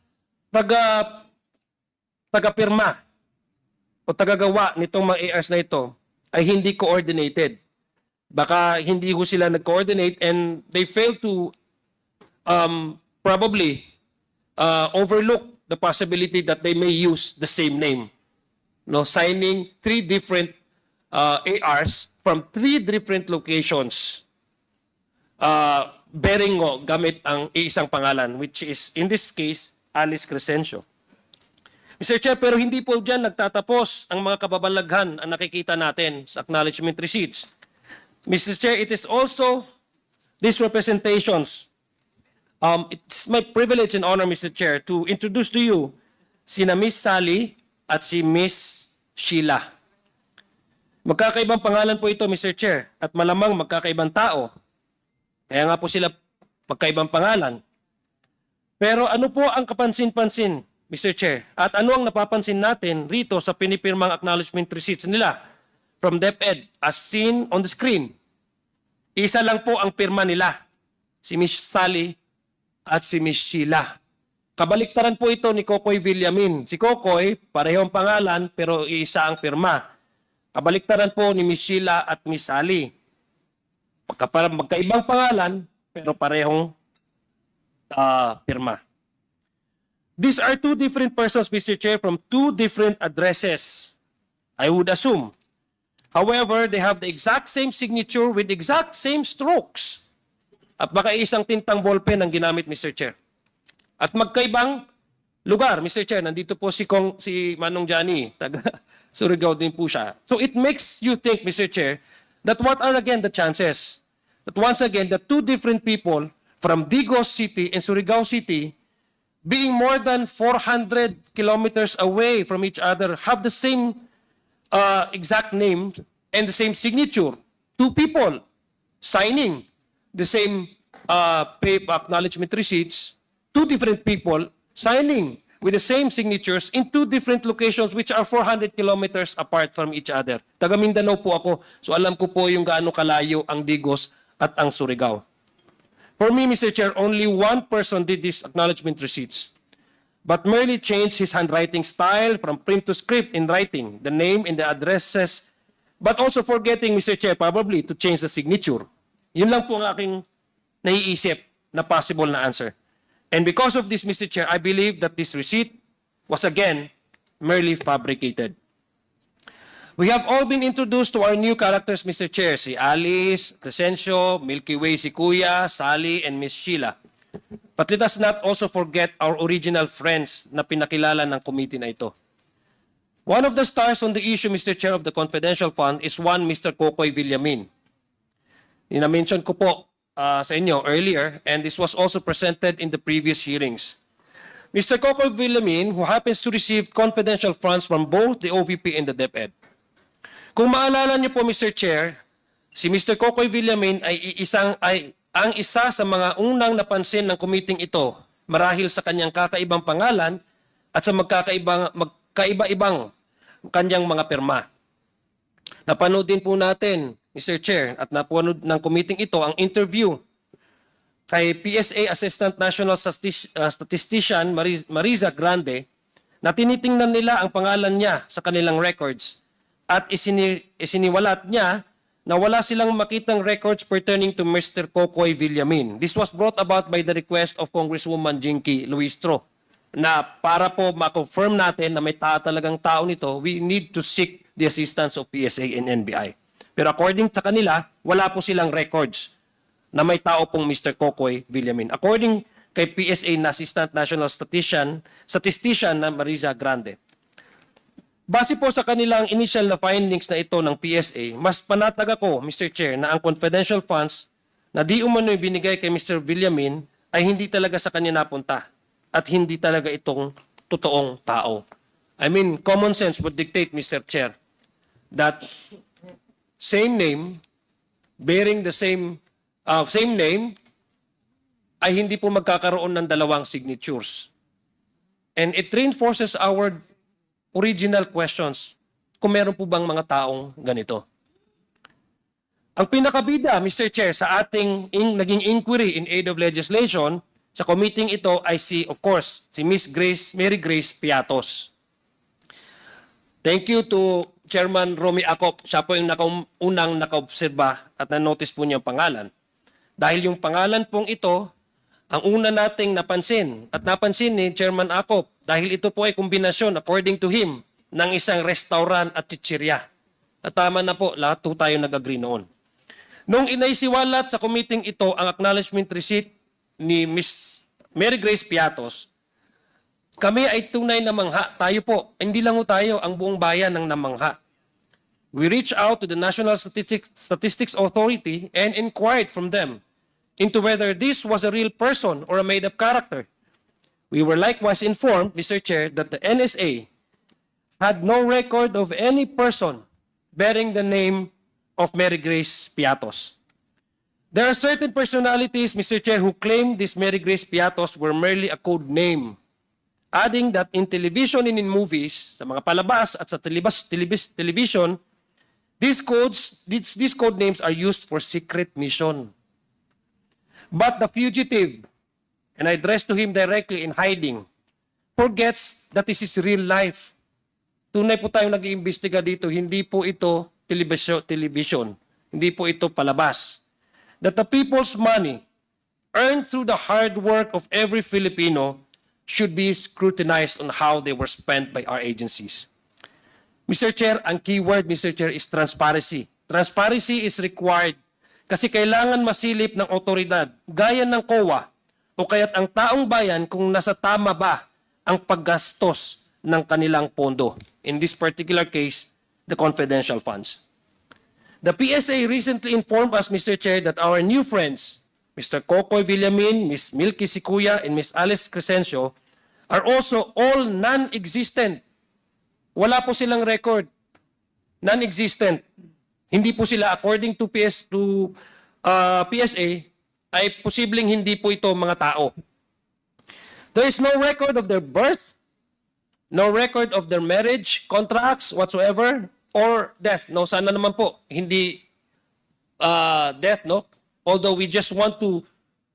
taga-pirma o tagagawa nitong mga ARs na ito ay hindi coordinated. Baka hindi ho sila nag-coordinate and they fail to probably overlook the possibility that they may use the same name. No, signing 3 different ARs from 3 different locations bearing gamit ang isang pangalan, which is, in this case, Alice Crescencio. Mr. Chair, pero hindi po dyan nagtatapos ang mga kababalaghan ang nakikita natin sa acknowledgement receipts. Mr. Chair, it is also these representations. It's my privilege and honor, Mr. Chair, to introduce to you sina Miss Sally at si Miss Sheila. Magkakaibang pangalan po ito, Mr. Chair, at malamang magkakaibang tao. Kaya nga po sila magkaibang pangalan. Pero ano po ang kapansin-pansin, Mr. Chair? At ano ang napapansin natin rito sa pinipirmang acknowledgement receipts nila from DepEd as seen on the screen? Isa lang po ang pirma nila, si Miss Sally at si Miss Sheila. Kabaliktaran po ito ni Kokoy Villamin. Si Kokoy, parehong pangalan pero isa ang pirma. Kabaliktaran po ni Miss Sheila at Miss Sally. Magkaibang pangalan pero parehong pirma. These are 2 different persons, Mr. Chair, from 2 different addresses, I would assume. However, they have the exact same signature with exact same strokes. At baka isang tintang ballpen ang ginamit, Mr. Chair. At magkaibang lugar, Mr. Chair. Nandito po si Manong Johnny. Taga Surigao din po siya. So it makes you think, Mr. Chair, that what are again the chances that once again the two different people from Digos City and Surigao City, being more than 400 kilometers away from each other, have the same exact name and the same signature. Two people signing the same pay acknowledgement receipts, two different people signing with the same signatures in two different locations which are 400 kilometers apart from each other. Taga Mindanao po ako, so alam ko po yung gaano kalayo ang Digos at ang Surigao. For me, Mr. Chair, only one person did these acknowledgement receipts, but merely changed his handwriting style from print to script in writing, the name and the addresses, but also forgetting, Mr. Chair, probably to change the signature. Yun lang po ang aking naiisip na possible na answer. And because of this, Mr. Chair, I believe that this receipt was again merely fabricated. We have all been introduced to our new characters, Mr. Chair, si Alice, Crescencio, Milky Way si Kuya, Sally, and Miss Sheila. But let us not also forget our original friends na pinakilala ng committee na ito. One of the stars on the issue, Mr. Chair, of the confidential fund is one Mr. Kokoy Villamin. Ina-mention ko po sa inyo earlier, and this was also presented in the previous hearings. Mr. Kokoy Villamin, who happens to receive confidential funds from both the OVP and the DepEd. Kung maalala niyo po, Mr. Chair, si Mr. Kokoy Villamin ay ang isa sa mga unang napansin ng committee ito marahil sa kanyang kakaibang pangalan at sa magkaiba-ibang kanyang mga pirma. Napanood din po natin, Mr. Chair, at napanood ng committee ito ang interview kay PSA Assistant National Statistician Mariza Grande na tinitingnan nila ang pangalan niya sa kanilang records at isiniwalat niya na wala silang makitang records pertaining to Mr. Kokoy Villamin. This was brought about by the request of Congresswoman Jinky Luistro na para po ma-confirm natin na may talagang tao nito, we need to seek the assistance of PSA and NBI. Pero according sa kanila, wala po silang records na may tao pong Mr. Kokoy Villamin. According kay PSA na Assistant National Statistician na Mariza Grande. Base po sa kanilang initial na findings na ito ng PSA, mas panatag ako, Mr. Chair, na ang confidential funds na di umano'y binigay kay Mr. Villamin ay hindi talaga sa kanya napunta at hindi talaga itong totoong tao. I mean, common sense would dictate, Mr. Chair, that same name, bearing the same name, ay hindi po magkakaroon ng dalawang signatures. And it reinforces our original questions kung meron po bang mga taong ganito. Ang pinakabida, Mr. Chair, sa ating naging inquiry in aid of legislation sa committee ito ay of course, si Miss Mary Grace Piatos. Thank you to Chairman Romy Acop. Siya po yung unang nakaobserba at na-notice po niya ang pangalan. Dahil yung pangalan pong ito, ang una nating napansin at napansin ni Chairman Acop dahil ito po ay kombinasyon, according to him, ng isang restaurant at chichirya. At tama na po, lahat po tayo nag-agree noon. Nung inaisiwalat sa committee ito ang acknowledgement receipt ni Miss Mary Grace Piatos, kami ay tunay na mangha. Tayo po, hindi lang po tayo, ang buong bayan ng namangha. We reached out to the National Statistics Authority and inquired from them into whether this was a real person or a made-up character. We were likewise informed, Mr. Chair, that the NSA had no record of any person bearing the name of Mary Grace Piatos. There are certain personalities, Mr. Chair, who claim this Mary Grace Piatos were merely a code name, adding that in television and in movies, sa mga palabas at sa television, these code names are used for secret mission. But the fugitive, and I address to him directly in hiding, forgets that this is real life. Tunay po tayong nag-iimbestiga dito, hindi po ito television, hindi po ito palabas. That the people's money, earned through the hard work of every Filipino, should be scrutinized on how they were spent by our agencies. Mr. Chair, ang keyword, Mr. Chair, is transparency. Transparency is required kasi kailangan masilip ng otoridad, gaya ng COA, o kaya't ang taong bayan kung nasa tama ba ang paggastos ng kanilang pondo. In this particular case, the confidential funds. The PSA recently informed us, Mr. Chair, that our new friends, Mr. Kokoy Villamin, Ms. Milky Sikuya, and Ms. Alice Crescencio, are also all non-existent. Wala po silang record. Non-existent. Hindi po sila, according to PSA, ay posibleng hindi po ito mga tao. There is no record of their birth, no record of their marriage, contracts, whatsoever, or death. No, sana naman po, hindi death, no? Although we just want to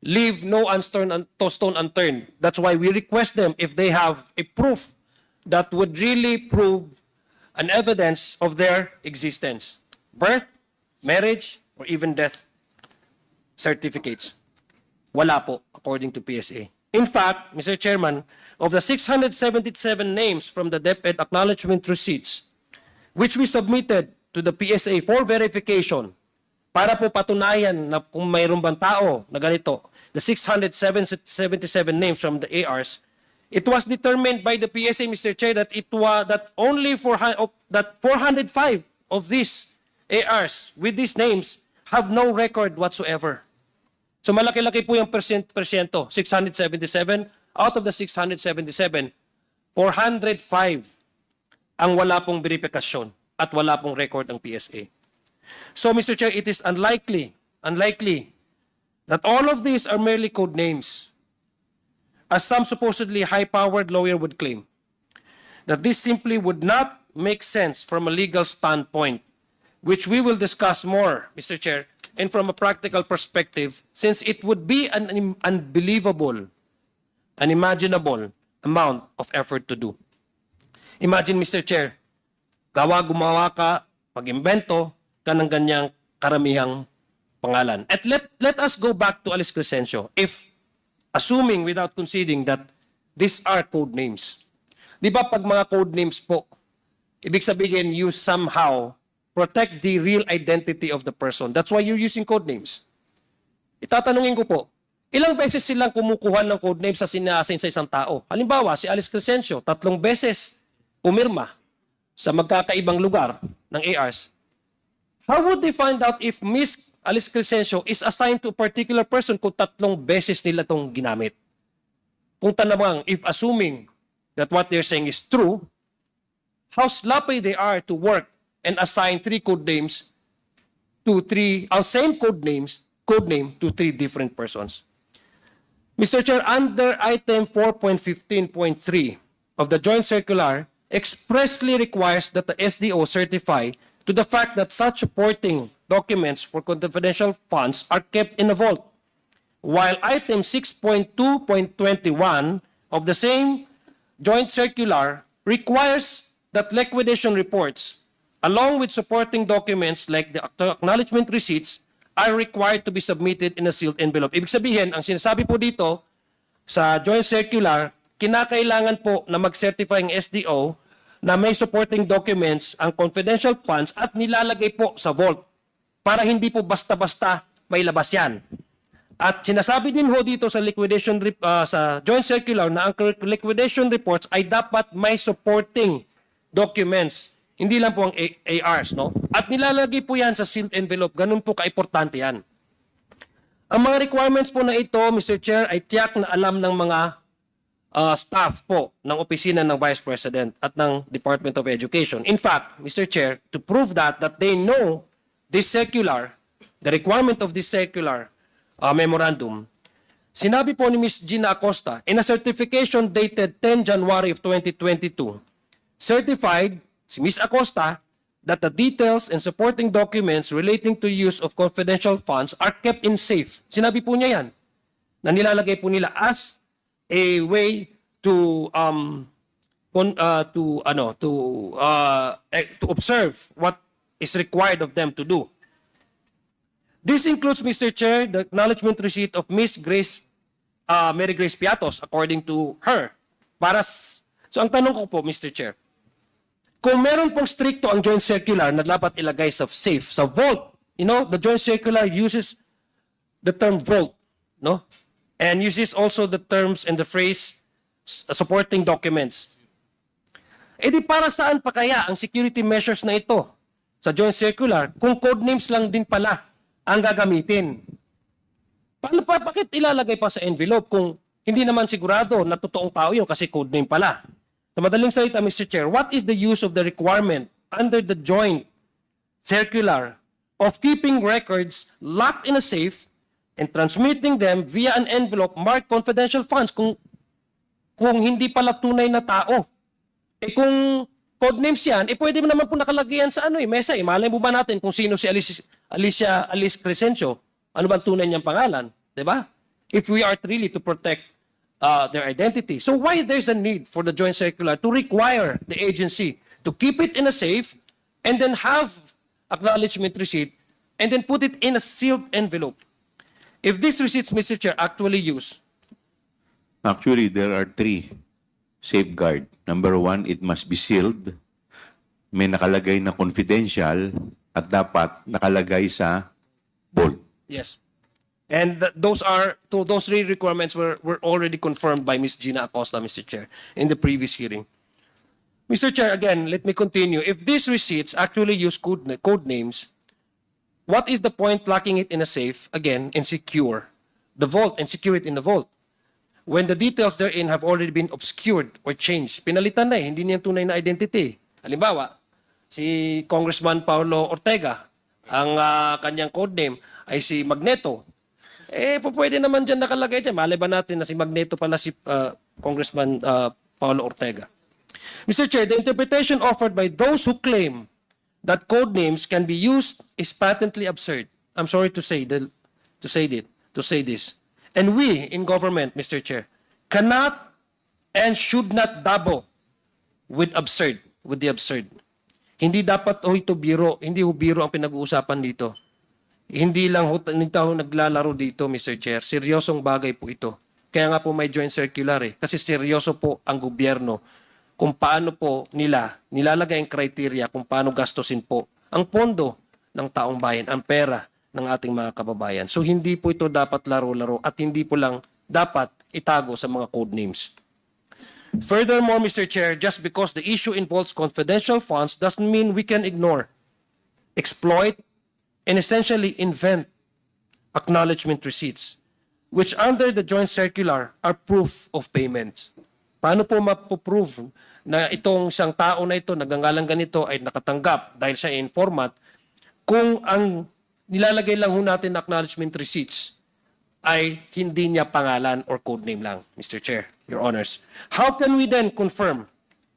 leave no stone unturned. That's why we request them if they have a proof that would really prove an evidence of their existence. Birth, marriage, or even death certificates. Wala po, according to PSA. In fact, Mr. Chairman, of the 677 names from the DepEd acknowledgement receipts, which we submitted to the PSA for verification, para po patunayan na kung mayroon bang tao na ganito, the 677 names from the ARs, it was determined by the PSA, Mr. Chair, that it was that only 405 of these ARs with these names have no record whatsoever. So malaki-laki po yung persyento, 677 out of the 677, 405 ang wala pong verifikasyon at wala pong record ng PSA. So, Mr. Chair, it is unlikely that all of these are merely code names, as some supposedly high-powered lawyer would claim, that this simply would not make sense from a legal standpoint, which we will discuss more, Mr. Chair, and from a practical perspective, since it would be an unbelievable, unimaginable amount of effort to do. Imagine, Mr. Chair, gumawa ka, mag-imbento ka ng ganyang karamihang pangalan. At let us go back to Alice Crescencio. If, assuming without conceding that these are code names. Di ba pag mga code names po, ibig sabihin you somehow protect the real identity of the person. That's why you're using code names. Itatanungin ko po, ilang beses silang kumukuha ng code names sa sinasin sa isang tao? Halimbawa, si Alice Crescencio, 3 beses pumirma sa magkakaibang lugar ng ARs. How would they find out if Miss Alice Crescencio is assigned to a particular person kung 3 beses nila itong ginamit? Kung tanamang, if assuming that what they're saying is true, how sloppy they are to work and assign 3 code names to 3, same code name to 3 different persons. Mr. Chair, under item 4.15.3 of the joint circular expressly requires that the SDO certify to the fact that such supporting documents for confidential funds are kept in a vault, while item 6.2.21 of the same joint circular requires that liquidation reports, along with supporting documents like the acknowledgement receipts, are required to be submitted in a sealed envelope. Ibig sabihin, ang sinasabi po dito sa joint circular, kinakailangan po na mag-certify ang SDO na may supporting documents ang confidential funds at nilalagay po sa vault para hindi po basta-basta may labas yan. At sinasabi din ho dito sa sa joint circular na ang liquidation reports ay dapat may supporting documents. Hindi lang po ang ARs, no? At nilalagay po yan sa sealed envelope. Ganun po kaimportante yan. Ang mga requirements po na ito, Mr. Chair, ay tiyak na alam ng mga staff po ng opisina ng Vice President at ng Department of Education. In fact, Mr. Chair, to prove that they know this circular, the requirement of this circular memorandum, sinabi po ni Ms. Gina Acosta in a certification dated 10 January of 2022, certified si Ms. Acosta that the details and supporting documents relating to use of confidential funds are kept in safe. Sinabi po niya yan, na nilalagay po nila as a way to observe what is required of them to do. This includes, Mr. Chair, the acknowledgement receipt of Miss Grace Mary Grace Piatos, according to her. So ang tanong ko po, Mr. Chair, kung meron pong stricto ang joint circular na dapat ilagay sa safe, sa vault, the joint circular uses the term vault, no? And uses also the terms and the phrase supporting documents. E di para saan pa kaya ang security measures na ito? sa joint circular kung code names lang din pala ang gagamitin? Bakit ilalagay pa sa envelope kung hindi naman sigurado na totoong tao yun kasi code name pala? Sa madaling salita, Mr. Chair, what is the use of the requirement under the joint circular of keeping records locked in a safe and transmitting them via an envelope marked confidential funds kung hindi pala tunay na tao? Kung code names yan, pwede mo naman po nakalagay yan sa mesa. Malay mo ba natin kung sino si Alice Crescencio? Ano ba ang tunay niyang pangalan? Diba? If we are really to protect their identity. So why there's a need for the joint circular to require the agency to keep it in a safe and then have acknowledgement receipt and then put it in a sealed envelope? If these receipts, Mr. Chair, actually used, Actually, there are 3 safeguard. Number 1, it must be sealed. May nakalagay na confidential at dapat nakalagay sa vault. yes. And those 3 requirements were already confirmed by Ms. Gina Acosta, Mr. Chair, in the previous hearing. Mr. Chair, again, let me continue. If these receipts actually use code names, what is the point locking it in a safe, again, and secure the vault and secure it in the vault? When the details therein have already been obscured or changed, pinalitan na hindi niya tunay na identity. Halimbawa, si Congressman Paulo Ortega, ang kanyang code name ay si Magneto. Pwede naman dyan nakalagay dyan. Malay ba natin na si Magneto pala si Congressman Paulo Ortega? Mr. Chair, the interpretation offered by those who claim that code names can be used is patently absurd. I'm sorry to say this. And we in government, Mr. Chair, cannot and should not dabble with the absurd. Hindi dapat ito biro, hindi biro ang pinag-uusapan dito. Hindi lang naglalaro dito, Mr. Chair. Seryosong bagay po ito. Kaya nga po may joint circular kasi seryoso po ang gobyerno kung paano po nila nilalagay ang criteria kung paano gastusin po ang pondo ng taong bayan, ang pera ng ating mga kababayan. So hindi po ito dapat laro-laro at hindi po lang dapat itago sa mga code names. Furthermore, Mr. Chair, just because the issue involves confidential funds doesn't mean we can ignore, exploit, and essentially invent acknowledgement receipts, which under the joint circular are proof of payments. Paano po mapoprove na itong isang tao na ito, nagngangalang ganito, ay nakatanggap dahil siya informant, kung ang nilalagay lang ho natin na acknowledgement receipts ay hindi niya pangalan or code name lang, Mr. Chair, Your Honors. How can we then confirm,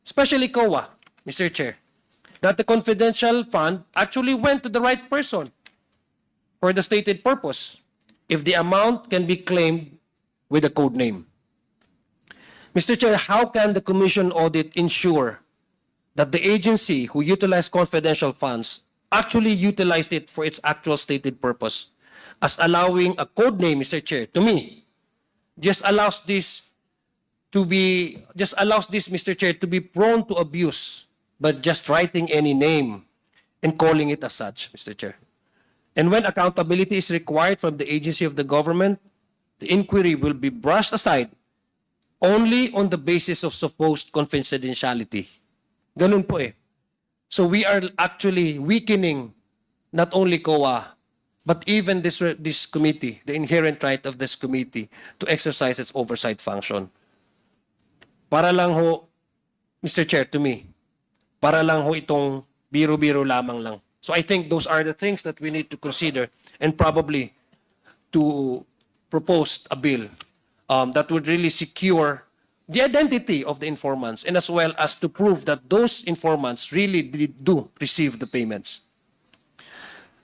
especially COA, Mr. Chair, that the confidential fund actually went to the right person for the stated purpose if the amount can be claimed with a code name? Mr. Chair, how can the Commission audit ensure that the agency who utilized confidential funds actually utilized it for its actual stated purpose? As allowing a code name, Mr. Chair, to me, just allows this, Mr. Chair, to be prone to abuse, but just writing any name and calling it as such, Mr. Chair. And when accountability is required from the agency of the government, the inquiry will be brushed aside only on the basis of supposed confidentiality. Ganun po eh. So we are actually weakening not only COA, but even this committee, the inherent right of this committee to exercise its oversight function. Para lang ho, Mr. Chair, to me, para lang ho itong biro-biro lamang lang. So I think those are the things that we need to consider and probably to propose a bill that would really secure the identity of the informants and as well as to prove that those informants really do receive the payments.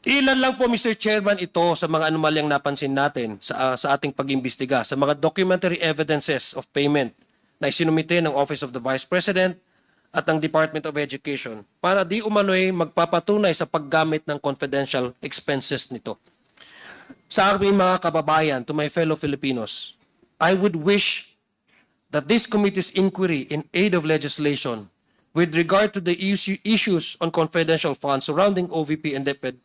Ilan lang po, Mr. Chairman, ito sa mga anomalyang napansin natin sa ating pag-imbestiga, sa mga documentary evidences of payment na isinumite ng Office of the Vice President at ng Department of Education para di umano'y magpapatunay sa paggamit ng confidential expenses nito. Sa aming mga kababayan, to my fellow Filipinos, I would wish that this committee's inquiry in aid of legislation with regard to the issues on confidential funds surrounding OVP and DepEd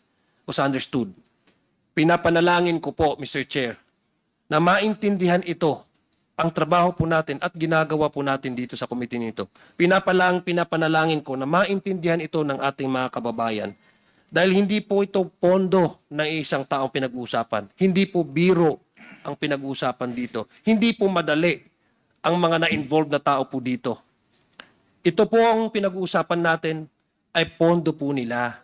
was understood. Pinapanalangin ko po, Mr. Chair, na maintindihan ito ang trabaho po natin at ginagawa po natin dito sa committee nito. Pinapanalangin ko na maintindihan ito ng ating mga kababayan Dahil hindi po ito pondo ng isang taong pinag-uusapan. Hindi po biro ang pinag-uusapan dito. Hindi po madali ang mga na-involved na tao po dito. Ito po ang pinag-uusapan natin ay pondo po nila.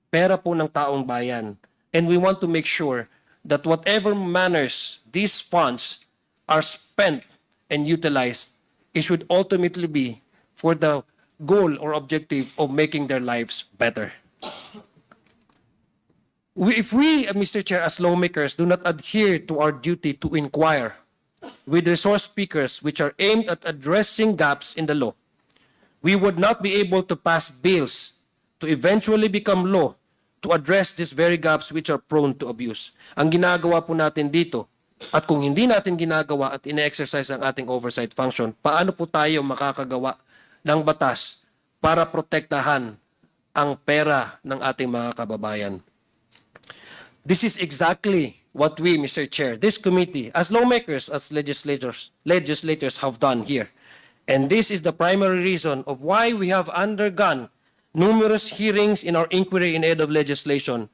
Pera po ng taong bayan. And we want to make sure that whatever manners these funds are spent and utilized, it should ultimately be for the goal or objective of making their lives better. If we, Mr. Chair, as lawmakers, do not adhere to our duty to inquire with resource speakers which are aimed at addressing gaps in the law, we would not be able to pass bills to eventually become law to address these very gaps which are prone to abuse. Ang ginagawa po natin dito, at kung hindi natin ginagawa at ine-exercise ang ating oversight function, paano po tayo makakagawa ng batas para protektahan ang pera ng ating mga kababayan? This is exactly what we, Mr. Chair, this committee, as lawmakers, as legislators have done here. And this is the primary reason of why we have undergone numerous hearings in our inquiry in aid of legislation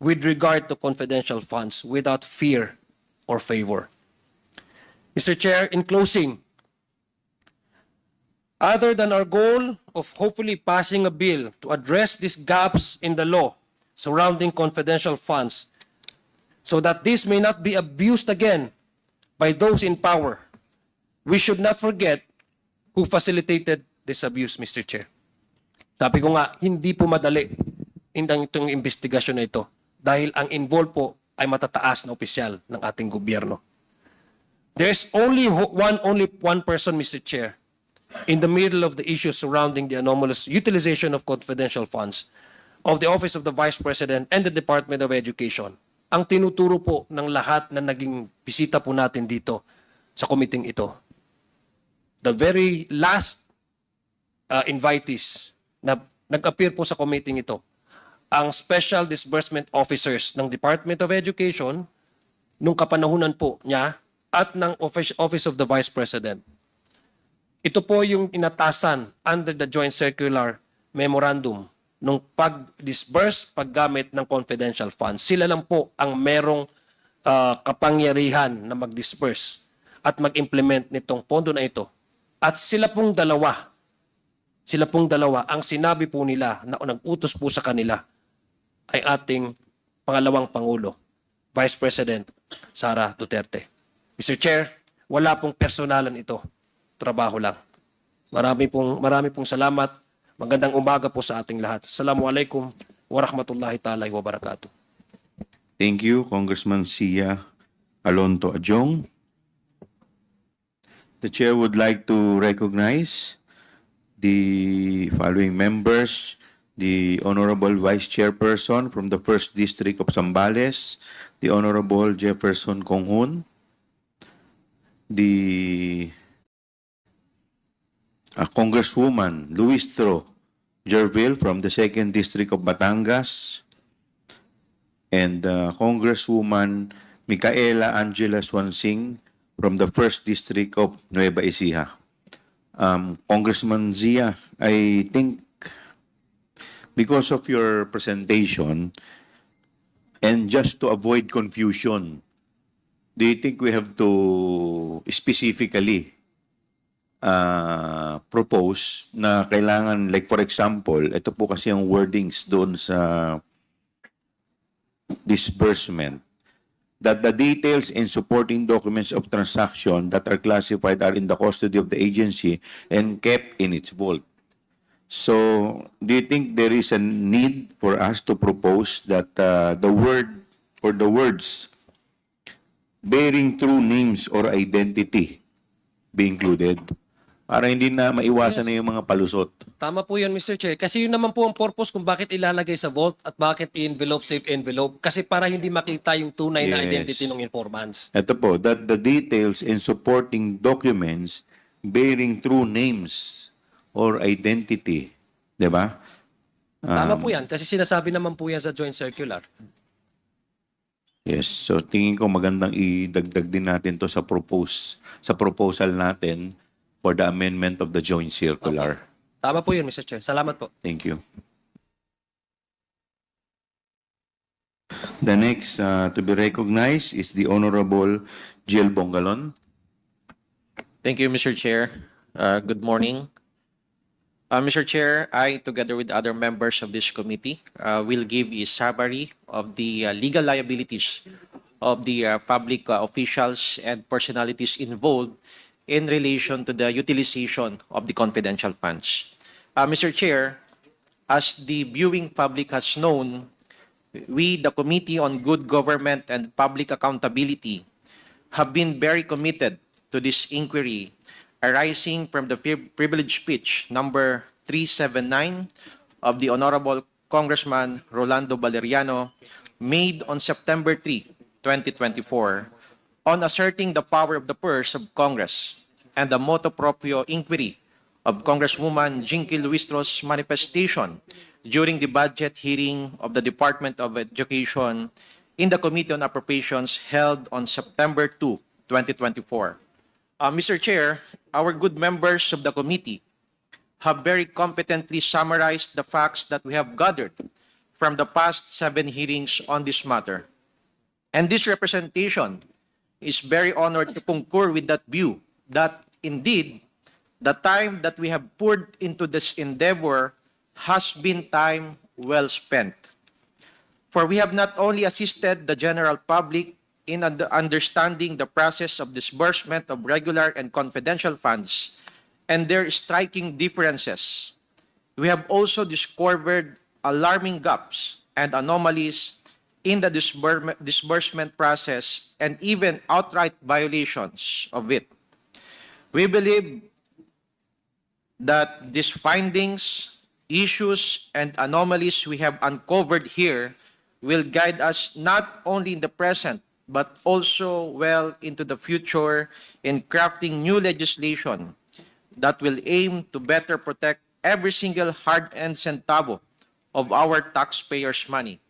with regard to confidential funds without fear or favor. Mr. Chair, in closing, other than our goal of hopefully passing a bill to address these gaps in the law surrounding confidential funds so that this may not be abused again by those in power, we should not forget who facilitated this abuse, Mr. Chair. Sabi ko nga, hindi po madali itong investigasyon na ito dahil ang involved po ay matataas na opisyal ng ating gobyerno. There's only one person, Mr. Chair, in the middle of the issues surrounding the anomalous utilization of confidential funds of the Office of the Vice President and the Department of Education. Ang tinuturo po ng lahat na naging bisita po natin dito sa committee ito. The very last invitees na nag-appear po sa committee ito, ang Special Disbursement Officers ng Department of Education nung kapanahunan po niya at ng Office of the Vice President. Ito po yung inatasan under the Joint Circular Memorandum nung pag-disburse, paggamit ng confidential funds. Sila lang po ang merong kapangyarihan na mag-disburse at mag-implement nitong pondo na ito. At sila pong dalawa, ang sinabi po nila na nag-utos po sa kanila ay ating pangalawang Pangulo, Vice President Sara Duterte. Mr. Chair, wala pong personalan ito. Trabaho lang. Marami pong salamat. Magandang umaga po sa ating lahat. Assalamualaikum warahmatullahi ta'ala wabarakatuh. Thank you, Congressman Sia Alonto Adjong. The chair would like to recognize the following members: the Honorable Vice Chairperson from the 1st District of Zambales, the Honorable Jefferson Conghun, the Congresswoman Luistro Jervil from the 2nd District of Batangas, and Congresswoman Micaela Angela Swansing from the 1st District of Nueva Ecija. Congressman Zia, I think because of your presentation and just to avoid confusion, do you think we have to specifically propose na kailangan, like for example, ito po kasi ang wordings doon sa disbursement, that the details and supporting documents of transaction that are classified are in the custody of the agency and kept in its vault. So, do you think there is a need for us to propose that the word or the words bearing true names or identity be included? Para hindi na maiwasan na yung mga palusot. Tama po yun, Mr. Chair. Kasi yun naman po ang purpose kung bakit ilalagay sa vault at bakit i-envelope, safe envelope. Kasi para hindi makita yung tunay na Yes. identity ng informants. Ito po, that the details and supporting documents bearing true names or identity. Diba? Tama po yan. Kasi sinasabi naman po yan sa joint circular. Yes. So tingin ko magandang idagdag din natin to sa proposal natin for the amendment of the joint circular. Tama po yun, Mr. Chair. Salamat po. Thank you. The next to be recognized is the Honorable Jill Bongalon. Thank you, Mr. Chair. Good morning. Mr. Chair, I, together with other members of this committee, will give a summary of the legal liabilities of the public officials and personalities involved in relation to the utilization of the confidential funds. Mr. Chair, as the viewing public has known, we, the Committee on Good Government and Public Accountability, have been very committed to this inquiry arising from the privilege speech number 379 of the Honorable Congressman Rolando Valeriano made on September 3, 2024, on asserting the power of the purse of Congress and the motu proprio inquiry of Congresswoman Jinky Luistros' manifestation during the budget hearing of the Department of Education in the Committee on Appropriations held on September 2, 2024. Mr. Chair, our good members of the committee have very competently summarized the facts that we have gathered from the past 7 hearings on this matter. And this representation is very honored to concur with that view that indeed the time that we have poured into this endeavor has been time well spent. For we have not only assisted the general public in understanding the process of disbursement of regular and confidential funds and their striking differences, we have also discovered alarming gaps and anomalies in the disbursement process and even outright violations of it. We believe that these findings, issues, and anomalies we have uncovered here will guide us not only in the present but also well into the future in crafting new legislation that will aim to better protect every single hard-earned centavo of our taxpayers' money.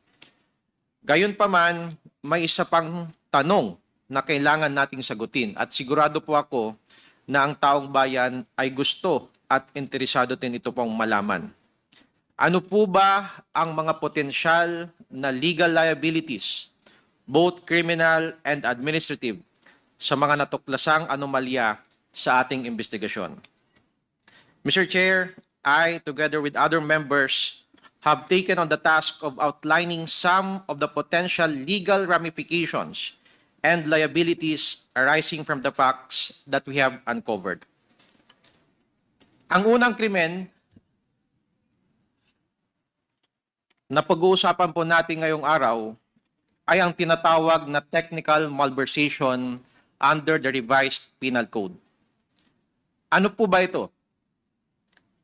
Gayunpaman, may isa pang tanong na kailangan nating sagutin at sigurado po ako na ang taong bayan ay gusto at interesado din ito pong malaman. Ano po ba ang mga potensyal na legal liabilities, both criminal and administrative, sa mga natuklasang anomalya sa ating investigasyon? Mr. Chair, I, together with other members, have taken on the task of outlining some of the potential legal ramifications and liabilities arising from the facts that we have uncovered. Ang unang krimen na pag-uusapan po natin ngayong araw ay ang tinatawag na technical malversation under the revised penal code. Ano po ba ito?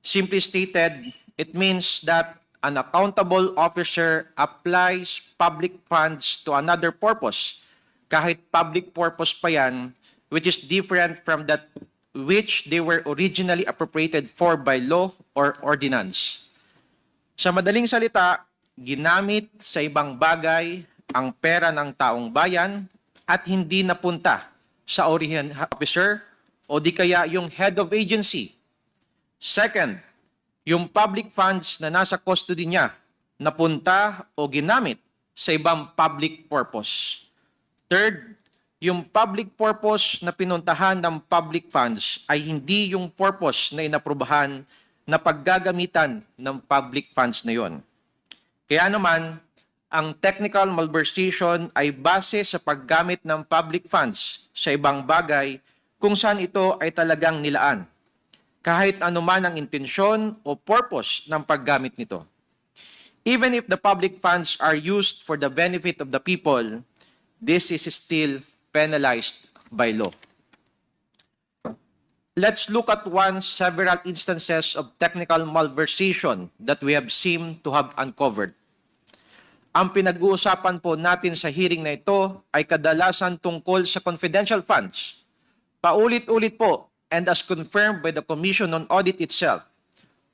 Simply stated, it means that an accountable officer applies public funds to another purpose, kahit public purpose pa yan, which is different from that which they were originally appropriated for by law or ordinance. Sa madaling salita, ginamit sa ibang bagay ang pera ng taong bayan at hindi napunta sa original officer o di kaya yung head of agency. Second, yung public funds na nasa custody niya napunta o ginamit sa ibang public purpose. Third, yung public purpose na pinuntahan ng public funds ay hindi yung purpose na inaprubahan na paggagamitan ng public funds na yon. Kaya naman, ang technical malversation ay base sa paggamit ng public funds sa ibang bagay kung saan ito ay talagang nilaan, kahit anuman ang intensyon o purpose ng paggamit nito. Even if the public funds are used for the benefit of the people, this is still penalized by law. Let's look at several instances of technical malversation that we have seemed to have uncovered. Ang pinag-uusapan po natin sa hearing na ito ay kadalasan tungkol sa confidential funds. Paulit-ulit po, and as confirmed by the Commission on Audit itself,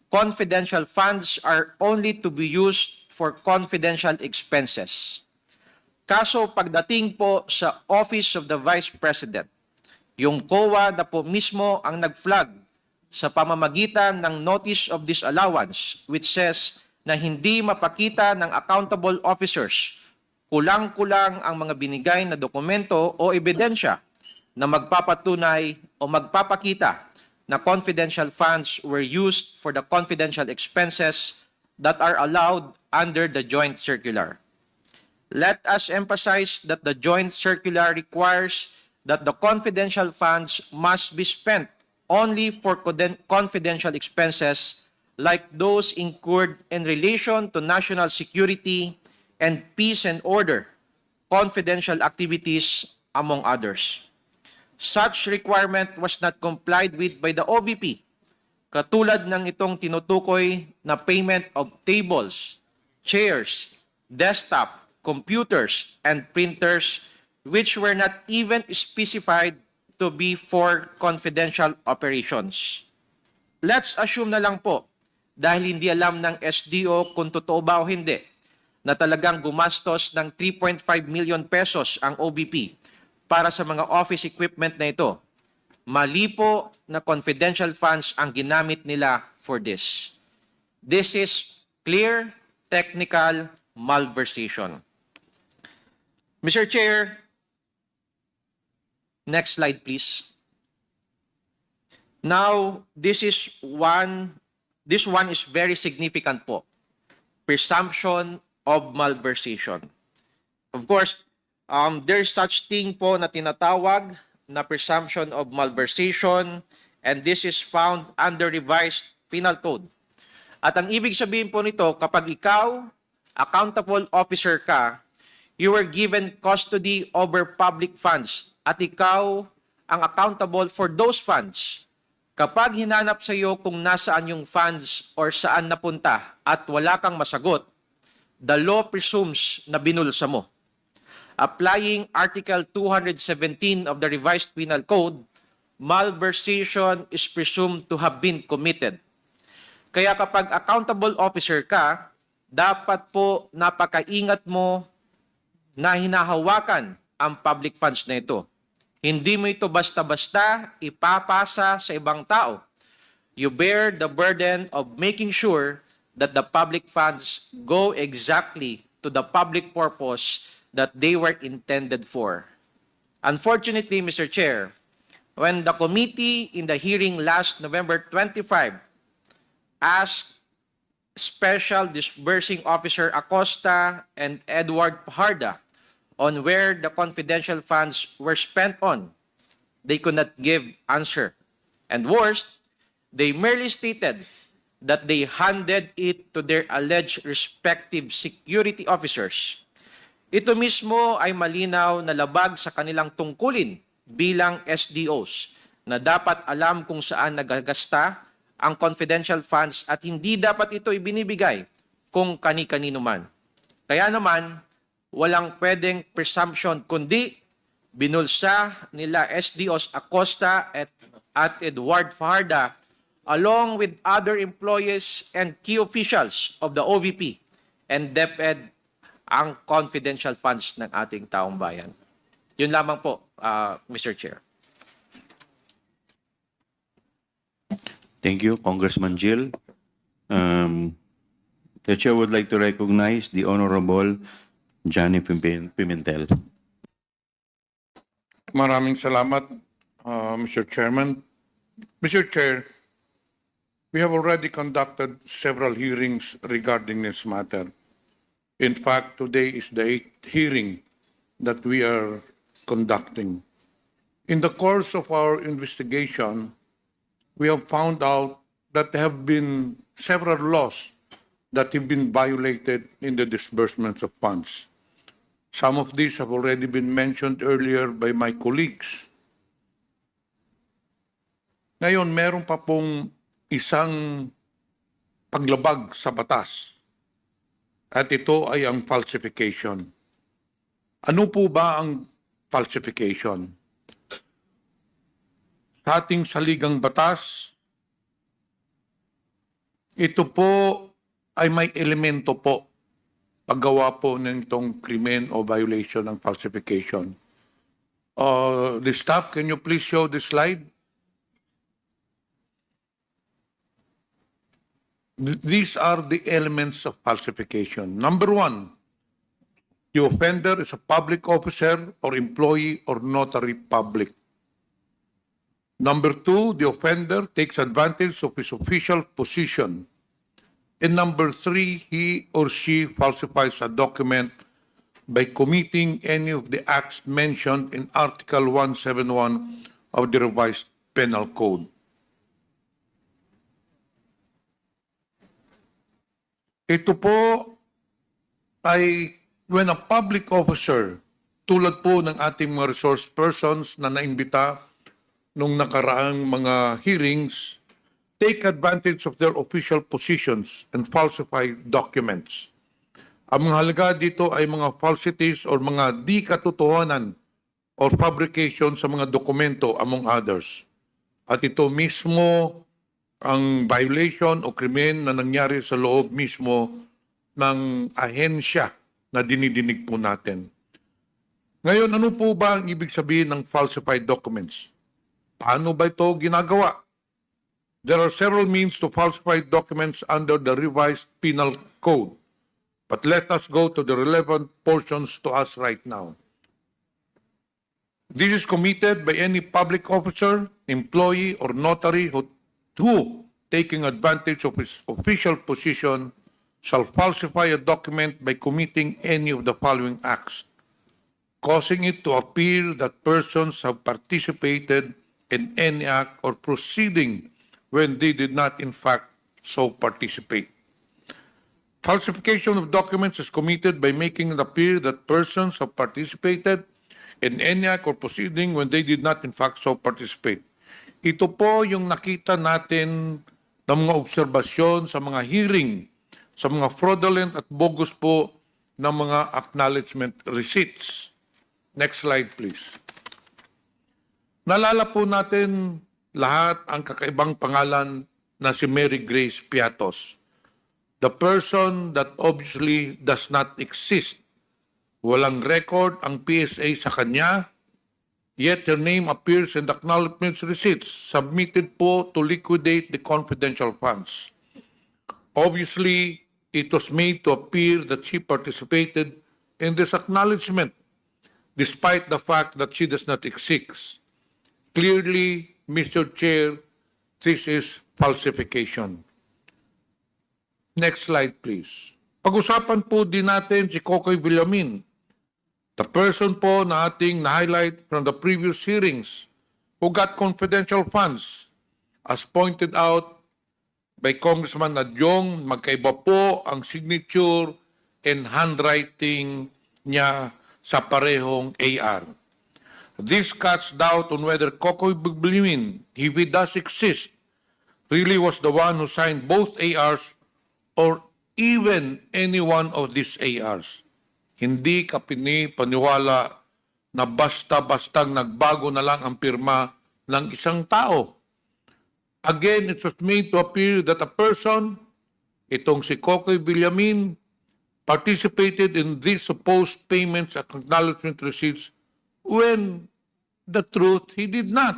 confidential funds are only to be used for confidential expenses. Kaso pagdating po sa Office of the Vice President, yung COA na po mismo ang nag-flag sa pamamagitan ng Notice of Disallowance which says na hindi mapakita ng accountable officers kulang-kulang ang mga binigay na dokumento o ebidensya na magpapatunay o magpapakita na confidential funds were used for the confidential expenses that are allowed under the joint circular. Let us emphasize that the joint circular requires that the confidential funds must be spent only for confidential expenses like those incurred in relation to national security and peace and order, confidential activities, among others. Such requirement was not complied with by the OVP, katulad ng itong tinutukoy na payment of tables, chairs, desktop, computers, and printers which were not even specified to be for confidential operations. Let's assume na lang po, dahil hindi alam ng SDO kung totoo ba o hindi, na talagang gumastos ng 3.5 million pesos ang OVP para sa mga office equipment na ito. Mali po na confidential funds ang ginamit nila for this. This is clear technical malversation. Mr. Chair, next slide please. Now, this one is very significant po. Presumption of malversation. Of course, there's such thing po na tinatawag na presumption of malversation, and this is found under revised penal code. At ang ibig sabihin po nito, kapag ikaw, accountable officer ka, you were given custody over public funds at ikaw ang accountable for those funds. Kapag hinanap sa iyo kung nasaan yung funds or saan napunta at wala kang masagot, the law presumes na binulsa mo. Applying Article 217 of the Revised Penal Code, malversation is presumed to have been committed. Kaya kapag accountable officer ka, dapat po napakaingat mo na hinahawakan ang public funds na ito. Hindi mo ito basta-basta ipapasa sa ibang tao. You bear the burden of making sure that the public funds go exactly to the public purpose that they were intended for. Unfortunately, Mr. Chair, when the committee in the hearing last November 25 asked Special Disbursing Officer Acosta and Edward Pajarda on where the confidential funds were spent on, they could not give answer. And worst, they merely stated that they handed it to their alleged respective security officers. Ito mismo ay malinaw na labag sa kanilang tungkulin bilang SDOs na dapat alam kung saan nagagasta ang confidential funds at hindi dapat ito ibinibigay kung kani-kanino man. Kaya naman, walang pwedeng presumption kundi binulsa nila SDOs Acosta at Edward Fajarda along with other employees and key officials of the OVP and DepEd ang confidential funds ng ating taong bayan. Yun lamang po, Mr. Chair. Thank you, Congressman Jill. The chair would like to recognize the Honorable Johnny Pimentel. Maraming salamat, Mr. Chairman. Mr. Chair, we have already conducted several hearings regarding this matter. In fact, today is the 8th hearing that we are conducting. In the course of our investigation, we have found out that there have been several laws that have been violated in the disbursements of funds. Some of these have already been mentioned earlier by my colleagues. Ngayon, meron pa pong isang paglabag sa batas. At ito ay ang falsification. Ano po ba ang falsification? Sa ating saligang batas, ito po ay may elemento po paggawa po ng itong krimen o violation ng falsification. The staff, can you please show the slide? These are the elements of falsification. Number one, the offender is a public officer or employee or notary public. Number two, the offender takes advantage of his official position. And number three, he or she falsifies a document by committing any of the acts mentioned in Article 171 of the Revised Penal Code. Ito po ay when a public officer, tulad po ng ating mga resource persons na naimbita nung nakaraang mga hearings, take advantage of their official positions and falsify documents. Ang mga halaga dito ay mga falsities or mga di katotohanan or fabrication sa mga dokumento among others. At ito mismo ang violation o krimen na nangyari sa loob mismo ng ahensya na dinidinig po natin. Ngayon, ano po ba ang ibig sabihin ng falsified documents? Paano ba ito ginagawa? There are several means to falsify documents under the Revised Penal Code. But let us go to the relevant portions to us right now. This is committed by any public officer, employee, or notary who, taking advantage of his official position, shall falsify a document by committing any of the following acts, causing it to appear that persons have participated in any act or proceeding when they did not in fact so participate. Falsification of documents is committed by making it appear that persons have participated in any act or proceeding when they did not in fact so participate. Ito po yung nakita natin ng mga obserbasyon sa mga hearing, sa mga fraudulent at bogus po ng mga acknowledgement receipts. Next slide, please. Nalala po natin lahat ang kakaibang pangalan na si Mary Grace Piatos. The person that obviously does not exist. Walang record ang PSA sa kanya, yet her name appears in the acknowledgement receipts submitted po to liquidate the confidential funds. Obviously, it was made to appear that she participated in this acknowledgement, despite the fact that she does not exist. Clearly, Mr. Chair, this is falsification. Next slide, please. Pag-usapan po din natin si Kokoy Villamin, the person po na ating na-highlight from the previous hearings who got confidential funds. As pointed out by Congressman Adyong, magkaiba po ang signature and handwriting niya sa parehong AR. This cuts doubt on whether Kokoy Villamin, if he does exist, really was the one who signed both ARs or even any one of these ARs. Hindi ka paniwala na basta-bastang nagbago na lang ang pirma ng isang tao. Again, it was made to appear that a person, itong si Kokoy Villamin, participated in these supposed payments and acknowledgement receipts when the truth, he did not.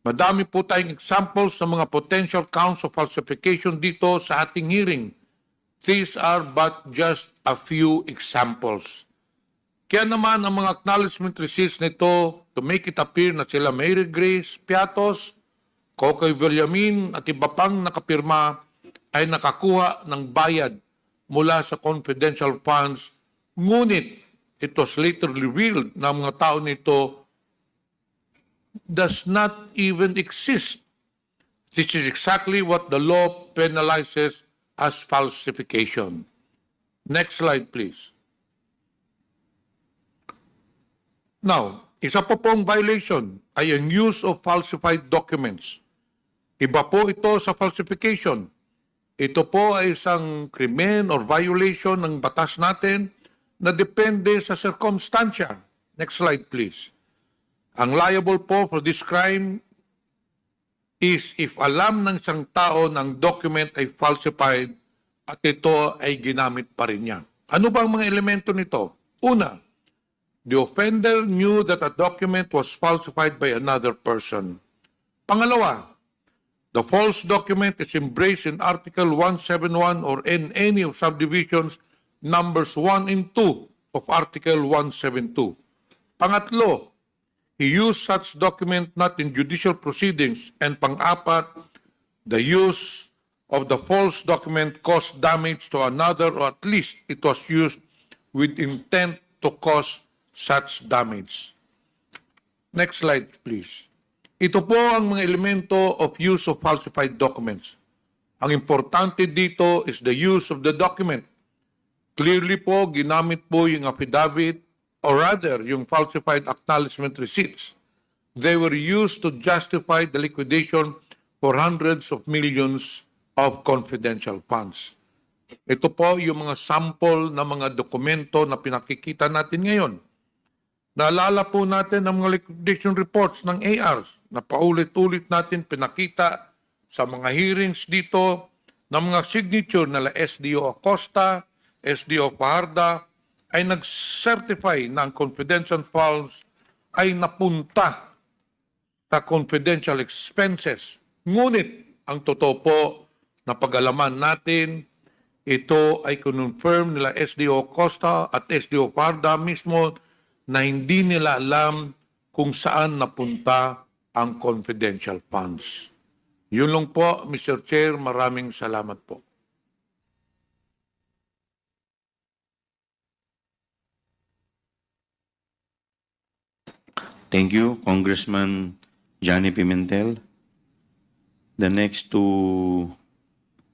Madami po tayong examples ng mga potential counts of falsification dito sa ating hearing. These are but just a few examples. Kaya naman ang mga acknowledgement receipts nito to make it appear na sila Mary Grace Piatos, Kokoy Villamin at iba pang nakapirma ay nakakuha ng bayad mula sa confidential funds. Ngunit it was later revealed na mga tao nito does not even exist. This is exactly what the law penalizes as falsification. Next slide, please. Now, isa po pong violation ay ang use of falsified documents. Iba po ito sa falsification. Ito po ay isang krimen or violation ng batas natin na depende sa circumstansya. Next slide, please. Ang liable po for this crime is if alam ng isang tao na ang document ay falsified at ito ay ginamit pa rin niya. Ano ba ang mga elemento nito? Una, the offender knew that a document was falsified by another person. Pangalawa, the false document is embraced in Article 171 or in any of subdivisions numbers 1 and 2 of Article 172. Pangatlo, he used such document not in judicial proceedings. And pang-apat, the use of the false document caused damage to another, or at least it was used with intent to cause such damage. Next slide, please. Ito po ang mga elemento of use of falsified documents. Ang importante dito is the use of the document. Clearly po, ginamit po yung affidavit, or rather, yung falsified acknowledgement receipts. They were used to justify the liquidation for hundreds of millions of confidential funds. Ito po yung mga sample na mga dokumento na pinakikita natin ngayon. Naalala po natin ang mga liquidation reports ng ARs na paulit-ulit natin pinakita sa mga hearings dito ng mga signature nila SDO Acosta, SDO Fajarda ay nag-certify na ang confidential funds ay napunta sa confidential expenses. Ngunit ang totoo po na pag-alaman natin, ito ay confirm nila SDO Acosta at SDO Fajarda mismo na hindi nila alam kung saan napunta ang confidential funds. Yun lang po, Mr. Chair. Maraming salamat po. Thank you, Congressman Johnny Pimentel. The next to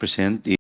present is